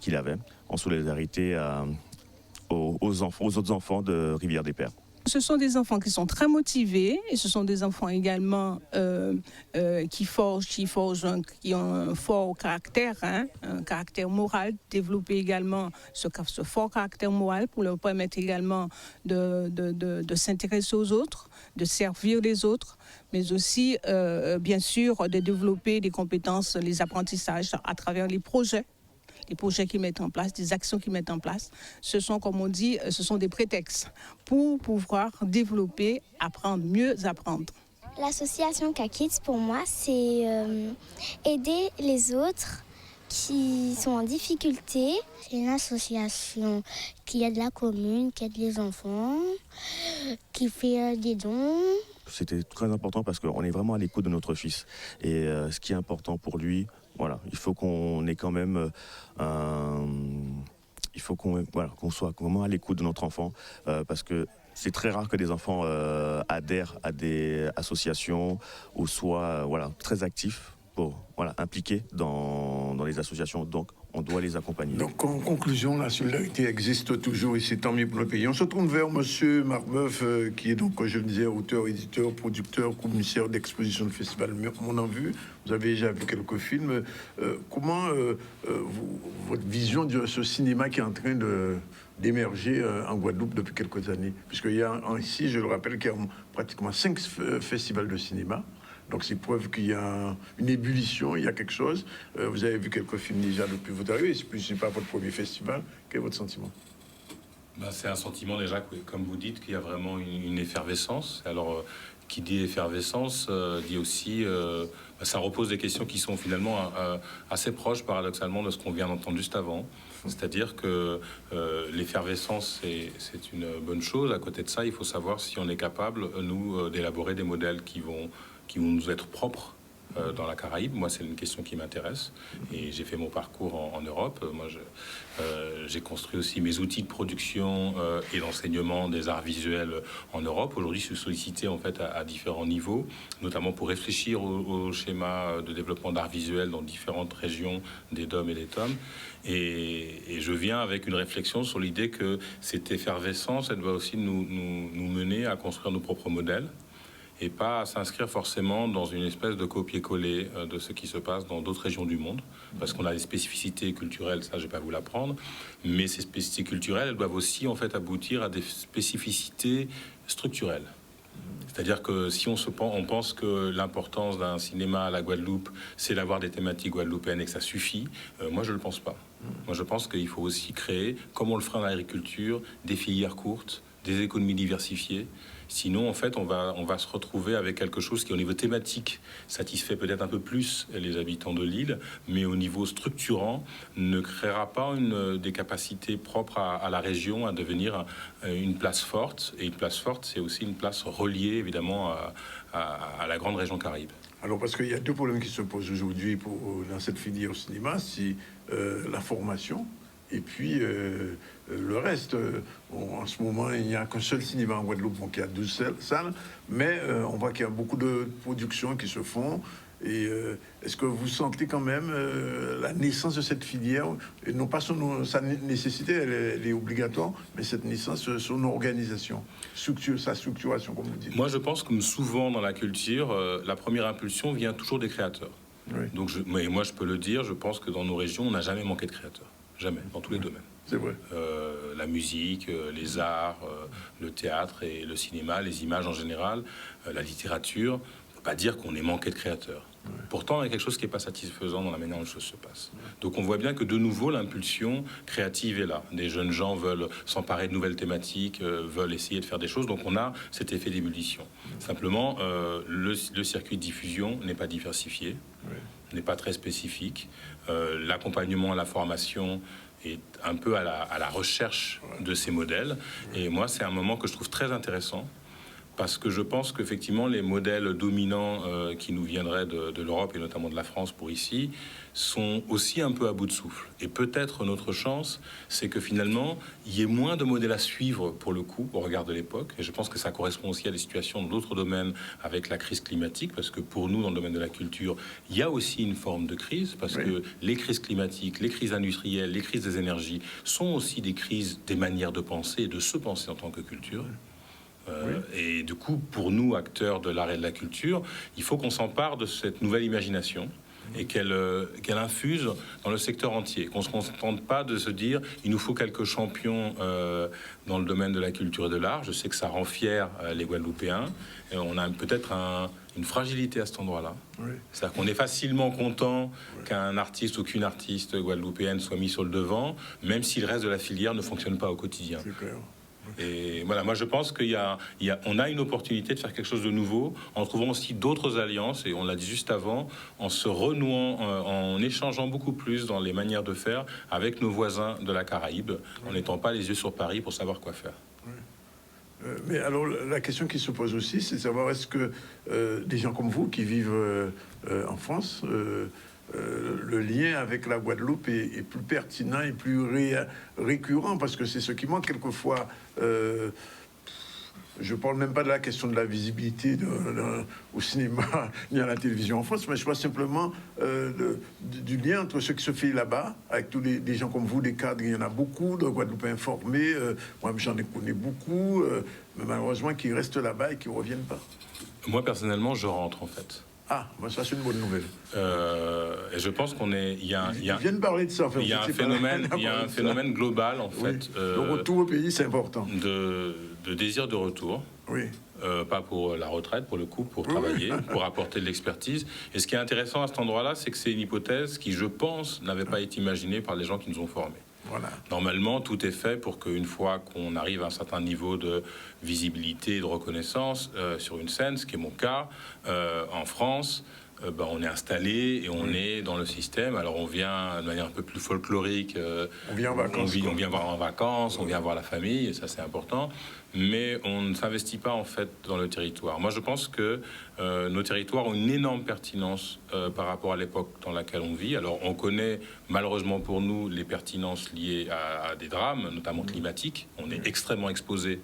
qu'il avait en solidarité aux autres enfants de Rivière-des-Pères. Ce sont des enfants qui sont très motivés, et ce sont des enfants également qui ont un fort caractère, un caractère moral, développer également ce fort caractère moral pour leur permettre également de s'intéresser aux autres, de servir les autres, mais aussi bien sûr de développer des compétences, les apprentissages à travers les projets qu'ils mettent en place, des actions qu'ils mettent en place. Ce sont, comme on dit, ce sont des prétextes pour pouvoir développer, apprendre, mieux apprendre. L'association K-Kids, pour moi, c'est aider les autres qui sont en difficulté. C'est une association qui aide la commune, qui aide les enfants, qui fait des dons. C'était très important parce qu'on est vraiment à l'écoute de notre fils. Et ce qui est important pour lui, voilà, il faut qu'on ait quand même qu'on soit vraiment à l'écoute de notre enfant parce que c'est très rare que des enfants adhèrent à des associations ou soient très actifs impliqués dans les associations. Donc, on doit les accompagner. Donc, en conclusion, la solidarité existe toujours et c'est tant mieux pour le pays. On se tourne vers monsieur Marbeuf, qui est donc, je le disais, auteur, éditeur, producteur, commissaire d'exposition de festival Mon en Vue. Vous avez déjà vu quelques films. Comment votre vision de ce cinéma qui est en train d'émerger en Guadeloupe depuis quelques années? Puisqu'il y a ici, je le rappelle, qu'il y a pratiquement 5 festivals de cinéma. Donc c'est preuve qu'il y a une ébullition, il y a quelque chose. Vous avez vu quelques films déjà depuis votre arrivée, c'est pas votre premier festival. Quel est votre sentiment? C'est un sentiment déjà, comme vous dites, qu'il y a vraiment une effervescence. Alors, qui dit effervescence, dit aussi... ça repose des questions qui sont finalement assez proches, paradoxalement, de ce qu'on vient d'entendre juste avant. C'est-à-dire que l'effervescence, c'est une bonne chose. À côté de ça, il faut savoir si on est capable, nous, d'élaborer des modèles qui vont nous être propres dans la Caraïbe. Moi, c'est une question qui m'intéresse et j'ai fait mon parcours en Europe. Moi, j'ai construit aussi mes outils de production et d'enseignement des arts visuels en Europe. Aujourd'hui, je suis sollicité en fait à différents niveaux, notamment pour réfléchir au schéma de développement d'art visuel dans différentes régions des DOM et des TOM. Et je viens avec une réflexion sur l'idée que cette effervescence, elle doit aussi nous mener à construire nos propres modèles et pas à s'inscrire forcément dans une espèce de copier-coller de ce qui se passe dans d'autres régions du monde, parce qu'on a des spécificités culturelles, ça je vais pas vous l'apprendre, mais ces spécificités culturelles, elles doivent aussi en fait aboutir à des spécificités structurelles. C'est-à-dire que si on pense que l'importance d'un cinéma à la Guadeloupe, c'est d'avoir des thématiques guadeloupéennes et que ça suffit, moi je ne le pense pas. Moi je pense qu'il faut aussi créer, comme on le ferait en agriculture, des filières courtes, des économies diversifiées. Sinon, en fait, on va se retrouver avec quelque chose qui, au niveau thématique, satisfait peut-être un peu plus les habitants de l'île, mais au niveau structurant, ne créera pas des capacités propres à la région à devenir une place forte. Et une place forte, c'est aussi une place reliée, évidemment, à la grande région Caraïbe. Alors, parce qu'il y a deux problèmes qui se posent aujourd'hui dans cette filière au cinéma, c'est la formation et puis le reste. En ce moment, il n'y a qu'un seul cinéma en Guadeloupe, donc il y a 12 salles, mais on voit qu'il y a beaucoup de productions qui se font. Et est-ce que vous sentez quand même la naissance de cette filière, et non pas sa nécessité, elle est obligatoire, mais cette naissance, son organisation, sa structuration, comme vous dites? Moi, je pense que souvent dans la culture, la première impulsion vient toujours des créateurs. Oui. Donc, moi, je peux le dire, je pense que dans nos régions, on n'a jamais manqué de créateurs. Jamais, dans tous les domaines. C'est vrai. La musique, les arts, le théâtre et le cinéma, les images en général, la littérature. On ne peut pas dire qu'on ait manqué de créateurs. Ouais. Pourtant, il y a quelque chose qui n'est pas satisfaisant dans la manière dont les choses se passent. Ouais. Donc on voit bien que de nouveau, l'impulsion créative est là. Des jeunes gens veulent s'emparer de nouvelles thématiques, veulent essayer de faire des choses. Donc on a cet effet d'ébullition. Simplement, le circuit de diffusion n'est pas diversifié. Ouais. N'est pas très spécifique. L'accompagnement à la formation est un peu à la recherche de ces modèles. Et moi, c'est un moment que je trouve très intéressant parce que je pense qu'effectivement, les modèles dominants qui nous viendraient de l'Europe et notamment de la France pour ici sont aussi un peu à bout de souffle. Et peut-être notre chance, c'est que finalement, il y ait moins de modèles à suivre pour le coup, au regard de l'époque. Et je pense que ça correspond aussi à des situations dans d'autres domaines avec la crise climatique, parce que pour nous, dans le domaine de la culture, il y a aussi une forme de crise, parce que les crises climatiques, les crises industrielles, les crises des énergies sont aussi des crises des manières de penser et de se penser en tant que culture. Et du coup, pour nous, acteurs de l'art et de la culture, il faut qu'on s'empare de cette nouvelle imagination et qu'elle infuse dans le secteur entier. Qu'on ne se contente pas de se dire il nous faut quelques champions dans le domaine de la culture et de l'art. Je sais que ça rend fiers les Guadeloupéens. Et on a peut-être une fragilité à cet endroit-là. Oui. C'est-à-dire qu'on est facilement content qu'un artiste ou qu'une artiste guadeloupéenne soit mis sur le devant, même si le reste de la filière ne fonctionne pas au quotidien. C'est clair. Et voilà, moi je pense qu'on a une opportunité de faire quelque chose de nouveau en trouvant aussi d'autres alliances, et on l'a dit juste avant, en se renouant, en échangeant beaucoup plus dans les manières de faire avec nos voisins de la Caraïbe, en n'étant pas les yeux sur Paris pour savoir quoi faire. Mais alors la question qui se pose aussi, c'est de savoir est-ce que des gens comme vous qui vivent en France, le lien avec la Guadeloupe est plus pertinent et plus récurrent, parce que c'est ce qui manque quelquefois. Je ne parle même pas de la question de la visibilité au cinéma ni à la télévision en France, mais je parle simplement du lien entre ce qui se fait là-bas, avec tous des gens comme vous, des cadres. Il y en a beaucoup de Guadeloupéens informés. Moi, j'en ai connu beaucoup, mais malheureusement, qui restent là-bas et qui ne reviennent pas. Moi, personnellement, je rentre, en fait. Ah, bah ça c'est une bonne nouvelle. Et je je pense qu'il y a Ils viennent parler de ça. En fait, il y a un phénomène global, en fait. Le retour au pays, c'est important. De désir de retour. Oui. Pas pour la retraite, pour le coup, pour travailler, pour apporter de l'expertise. Et ce qui est intéressant à cet endroit-là, c'est que c'est une hypothèse qui, je pense, n'avait pas été imaginée par les gens qui nous ont formés. Voilà. Normalement, tout est fait pour qu'une fois qu'on arrive à un certain niveau de visibilité et de reconnaissance sur une scène, ce qui est mon cas en France, on est installé et on est dans le système. Alors on vient de manière un peu plus folklorique. On vient en vacances. On vient voir en vacances, on vient voir la famille, et ça c'est important. Mais on ne s'investit pas en fait dans le territoire. Moi je pense que nos territoires ont une énorme pertinence par rapport à l'époque dans laquelle on vit. Alors on connaît malheureusement pour nous les pertinences liées à des drames, notamment climatiques. On est extrêmement exposé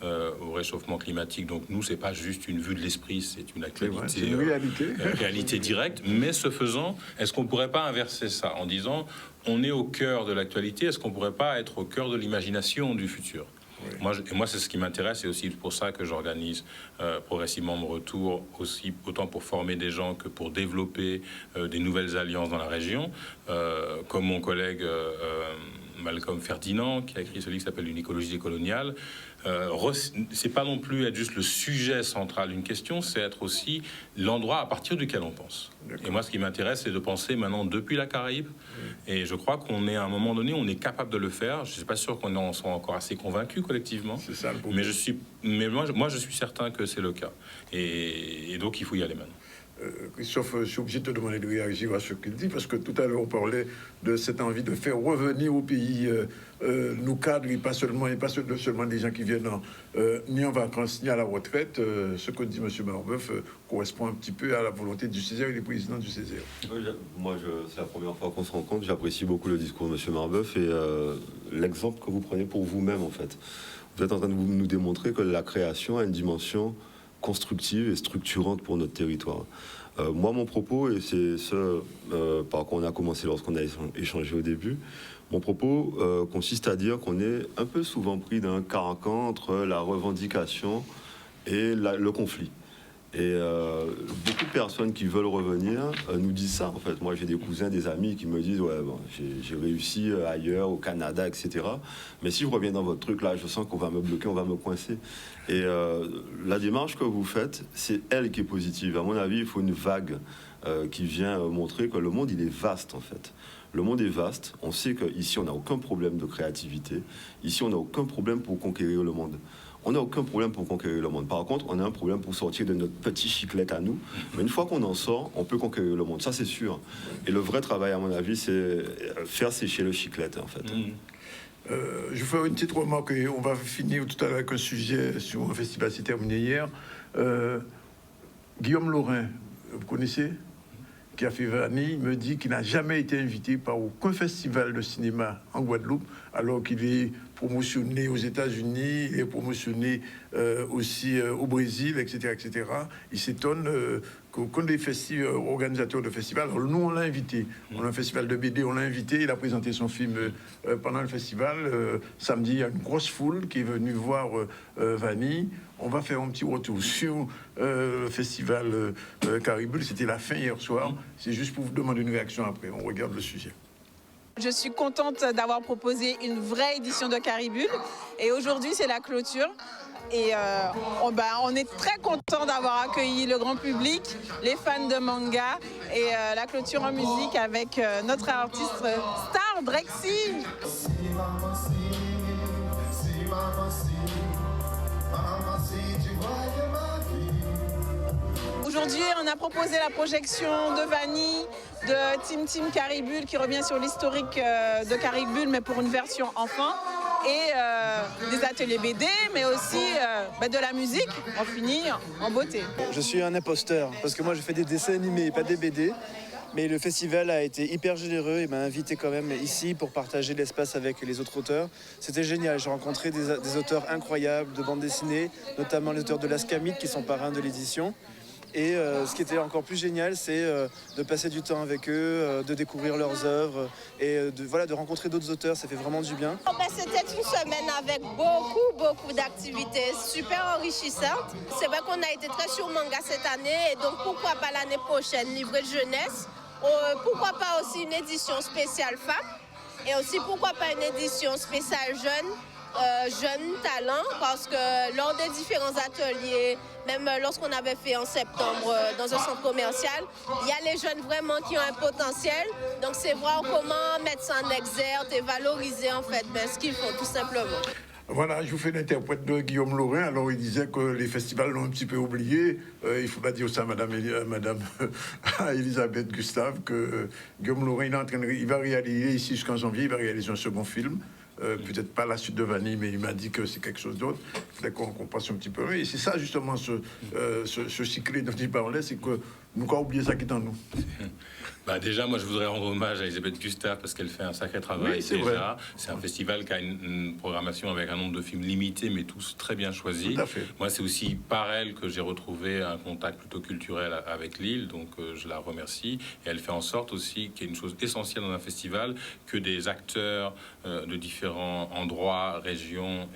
au réchauffement climatique. Donc nous, c'est pas juste une vue de l'esprit, c'est une actualité, c'est une réalité. Réalité directe. Mais ce faisant, est-ce qu'on pourrait pas inverser ça en disant on est au cœur de l'actualité, est-ce qu'on pourrait pas être au cœur de l'imagination du futur? Oui. Moi, c'est ce qui m'intéresse, et aussi pour ça que j'organise progressivement mon retour, aussi autant pour former des gens que pour développer des nouvelles alliances dans la région, comme mon collègue Malcolm Ferdinand, qui a écrit ce livre qui s'appelle Une écologie décoloniale. C'est pas non plus être juste le sujet central d'une question, c'est être aussi l'endroit à partir duquel on pense. Et moi, ce qui m'intéresse, c'est de penser maintenant depuis la Caraïbe. Et je crois qu'on est à un moment donné, on est capable de le faire. Je ne suis pas sûr qu'on en soit encore assez convaincus collectivement. C'est ça le problème. Mais moi, je suis certain que c'est le cas. Et donc, il faut y aller maintenant. Christophe, je suis obligé de te demander de réagir à ce qu'il dit, parce que tout à l'heure on parlait de cette envie de faire revenir au pays nos cadres, et pas seulement des gens qui viennent ni en vacances ni à la retraite. Ce que dit M. Marbeuf correspond un petit peu à la volonté du Césaire et des présidents du Césaire. Moi, c'est la première fois qu'on se rencontre. J'apprécie beaucoup le discours de M. Marbeuf et l'exemple que vous prenez pour vous-même, en fait. Vous êtes en train de nous démontrer que la création a une dimension constructive et structurante pour notre territoire. Moi, mon propos, et c'est ce par quoi on a commencé lorsqu'on a échangé au début, mon propos consiste à dire qu'on est un peu souvent pris d'un carcan entre la revendication et le conflit. Et beaucoup de personnes qui veulent revenir nous disent ça, en fait. Moi, j'ai des cousins, des amis qui me disent « Ouais, bon, j'ai réussi ailleurs, au Canada, etc. Mais si je reviens dans votre truc, là, je sens qu'on va me bloquer, on va me coincer. » Et la démarche que vous faites, c'est elle qui est positive. À mon avis, il faut une vague qui vient montrer que le monde, il est vaste, en fait. Le monde est vaste. On sait qu'ici, on n'a aucun problème de créativité. Ici, on n'a aucun problème pour conquérir le monde. On n'a aucun problème pour conquérir le monde. Par contre, on a un problème pour sortir de notre petit chiclette à nous. Mais une fois qu'on en sort, on peut conquérir le monde. Ça, c'est sûr. Et le vrai travail, à mon avis, c'est faire sécher le chiclette, en fait. Je vais faire une petite remarque. On va finir tout à l'heure avec un sujet sur un festival qui s'est terminé hier. Guillaume Laurin, vous connaissez ? Qui a fait Vanille, me dit qu'il n'a jamais été invité par aucun festival de cinéma en Guadeloupe, alors qu'il est promotionné aux États-Unis, il est promotionné aussi au Brésil, etc., etc. Il s'étonne qu'aucun des organisateurs de festivals, alors nous on l'a invité, on a un festival de BD, on l'a invité, il a présenté son film pendant le festival. Samedi, il y a une grosse foule qui est venue voir Vanille. On va faire un petit retour sur le festival Caribule. C'était la fin hier soir. C'est juste pour vous demander une réaction après. On regarde le sujet. Je suis contente d'avoir proposé une vraie édition de Caribule. Et aujourd'hui, c'est la clôture. Et on est très content d'avoir accueilli le grand public, les fans de manga et la clôture en musique avec notre artiste star, Drexy. Aujourd'hui, on a proposé la projection de Vanille, de Tim Caribule, qui revient sur l'historique de Caribule, mais pour une version enfant, et des ateliers BD, mais aussi de la musique. On finit en beauté. Je suis un imposteur, parce que moi je fais des dessins animés, pas des BD. Mais le festival a été hyper généreux et m'a invité quand même ici pour partager l'espace avec les autres auteurs. C'était génial, j'ai rencontré des auteurs incroyables de bande dessinée, notamment les auteurs de l'Ascamite qui sont parrains de l'édition. Et ce qui était encore plus génial, c'est de passer du temps avec eux, de découvrir leurs œuvres et de rencontrer d'autres auteurs. Ça fait vraiment du bien. C'était une semaine avec beaucoup d'activités super enrichissantes. C'est vrai qu'on a été très sur manga cette année et donc pourquoi pas l'année prochaine, livret de jeunesse. Pourquoi pas aussi une édition spéciale femmes et aussi pourquoi pas une édition spéciale jeunes talents, parce que lors des différents ateliers, même lorsqu'on avait fait en septembre dans un centre commercial, il y a les jeunes vraiment qui ont un potentiel. Donc c'est voir comment mettre ça en exergue et valoriser en fait ce qu'ils font tout simplement. Voilà, je vous fais l'interprète de Guillaume Laurin. Alors, il disait que les festivals l'ont un petit peu oublié. Il ne faut pas dire ça à Madame Elisabeth Gustave, que Guillaume Laurin, il va réaliser ici jusqu'en janvier, il va réaliser un second film. Peut-être pas la suite de Vanille, mais il m'a dit que c'est quelque chose d'autre. Il faudrait qu'on passe un petit peu. Et c'est ça, justement, ce cycle dont il parlait, c'est que nous avons oublié ça qui est en nous. Bah déjà, moi, je voudrais rendre hommage à Elisabeth Gustave parce qu'elle fait un sacré travail. Oui, c'est déjà. vrai. C'est un festival qui a une programmation avec un nombre de films limité, mais tous très bien choisis. Tout à fait. Moi, c'est aussi par elle que j'ai retrouvé un contact plutôt culturel avec Lille, donc je la remercie. Et elle fait en sorte aussi qu'il y ait une chose essentielle dans un festival, que des acteurs de différents endroits, régions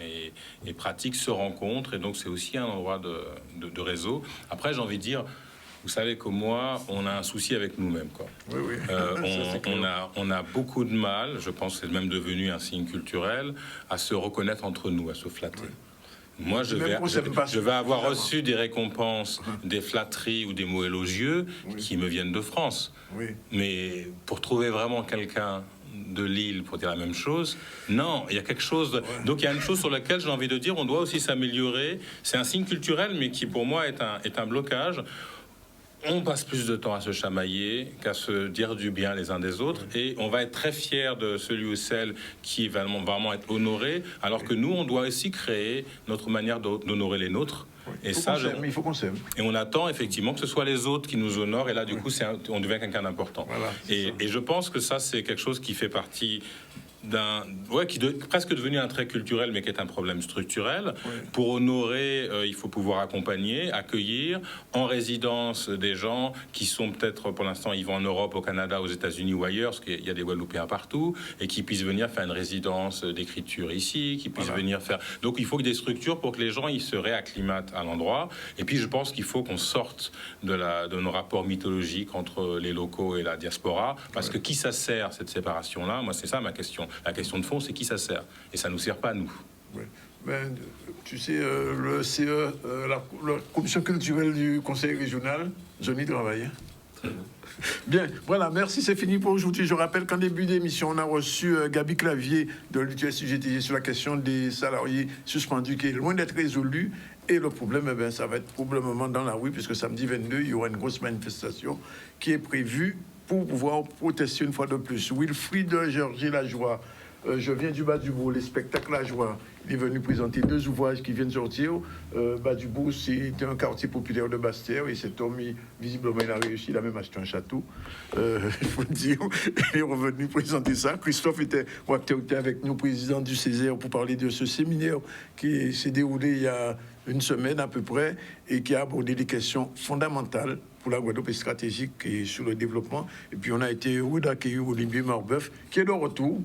et pratiques se rencontrent. Et donc, c'est aussi un endroit de réseau. Après, j'ai envie de dire... Vous savez que moi, on a un souci avec nous-mêmes, quoi. Oui, oui. On a beaucoup de mal, je pense que c'est même devenu un signe culturel, à se reconnaître entre nous, à se flatter. Oui. Moi, je vais avoir reçu des récompenses, des flatteries ou des mots élogieux qui me viennent de France. Oui. Mais pour trouver vraiment quelqu'un de Lille pour dire la même chose, non, il y a quelque chose... Donc il y a une chose sur laquelle j'ai envie de dire, on doit aussi s'améliorer. C'est un signe culturel, mais qui pour moi est un blocage. On passe plus de temps à se chamailler qu'à se dire du bien les uns des autres, et on va être très fiers de celui ou celle qui va vraiment être honoré, alors que nous, on doit aussi créer notre manière d'honorer les nôtres. Et ça, il faut qu'on s'aime. Et on attend effectivement que ce soit les autres qui nous honorent, et là, du coup, on devient quelqu'un d'important. Voilà, et je pense que ça, c'est quelque chose qui fait partie qui est presque devenu un trait culturel, mais qui est un problème structurel. Oui. Pour honorer, il faut pouvoir accompagner, accueillir en résidence des gens qui sont peut-être, pour l'instant, ils vont en Europe, au Canada, aux États-Unis ou ailleurs, parce qu'il y a des Guadeloupéens partout, et qui puissent venir faire une résidence d'écriture ici, qui puissent venir faire... Donc, il faut que des structures pour que les gens ils se réacclimatent à l'endroit. Et puis, je pense qu'il faut qu'on sorte de nos rapports mythologiques entre les locaux et la diaspora, parce que qui ça sert, cette séparation-là? Moi, c'est ça ma question. La question de fond, c'est qui ça sert. Et ça ne nous sert pas à nous. Oui. Ben, tu sais, le CE, la commission culturelle du conseil régional, je n'y travaille. Très bien. Bien, voilà, merci, c'est fini pour aujourd'hui. Je rappelle qu'en début d'émission, on a reçu Gabi Clavier de l'UTS-UGTG sur la question des salariés suspendus qui est loin d'être résolu. Et le problème, eh bien, ça va être probablement dans la rue, puisque samedi 22, il y aura une grosse manifestation qui est prévue pour pouvoir protester une fois de plus. Wilfried Georges Lajoie, je viens du Bas-du-Bourg, les spectacles Lajoie. Il est venu présenter 2 ouvrages qui viennent sortir. Bas-du-Bourg, c'est un quartier populaire de Basse-Terre, et cet homme, visiblement, il a réussi, il a même acheté un château. Il faut dire, il est revenu présenter ça. Christophe était avec nous, président du Césaire, pour parler de ce séminaire qui s'est déroulé il y a une semaine à peu près, et qui a abordé des questions fondamentales pour la Guadeloupe et stratégique et sur le développement. Et puis on a été heureux d'accueillir Olivier Marbeuf, qui est de retour,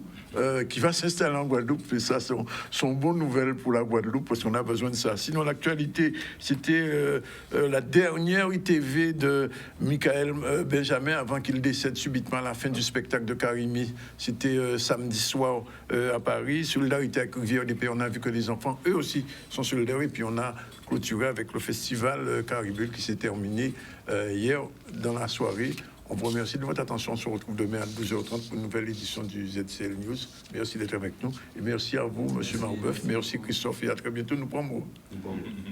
qui va s'installer en Guadeloupe. Et ça, sont bonnes nouvelles pour la Guadeloupe, parce qu'on a besoin de ça. Sinon, l'actualité, c'était la dernière ITV de Michael Benjamin, avant qu'il décède subitement à la fin du spectacle de Karimi. C'était samedi soir à Paris. Solidarité avec Rivière des Pays. On a vu que les enfants, eux aussi, sont solidaires. Et puis on a clôturé avec le festival Caribule qui s'est terminé hier dans la soirée. On vous remercie de votre attention. On se retrouve demain à 12h30 pour une nouvelle édition du ZCL News. Merci d'être avec nous. Et merci à vous, M. Marbeuf. Merci Christophe. Et à très bientôt. Nous prenons.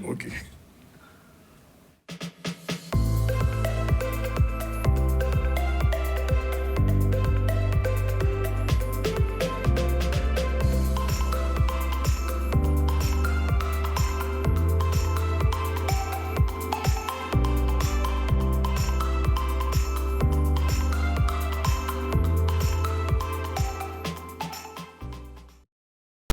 OK.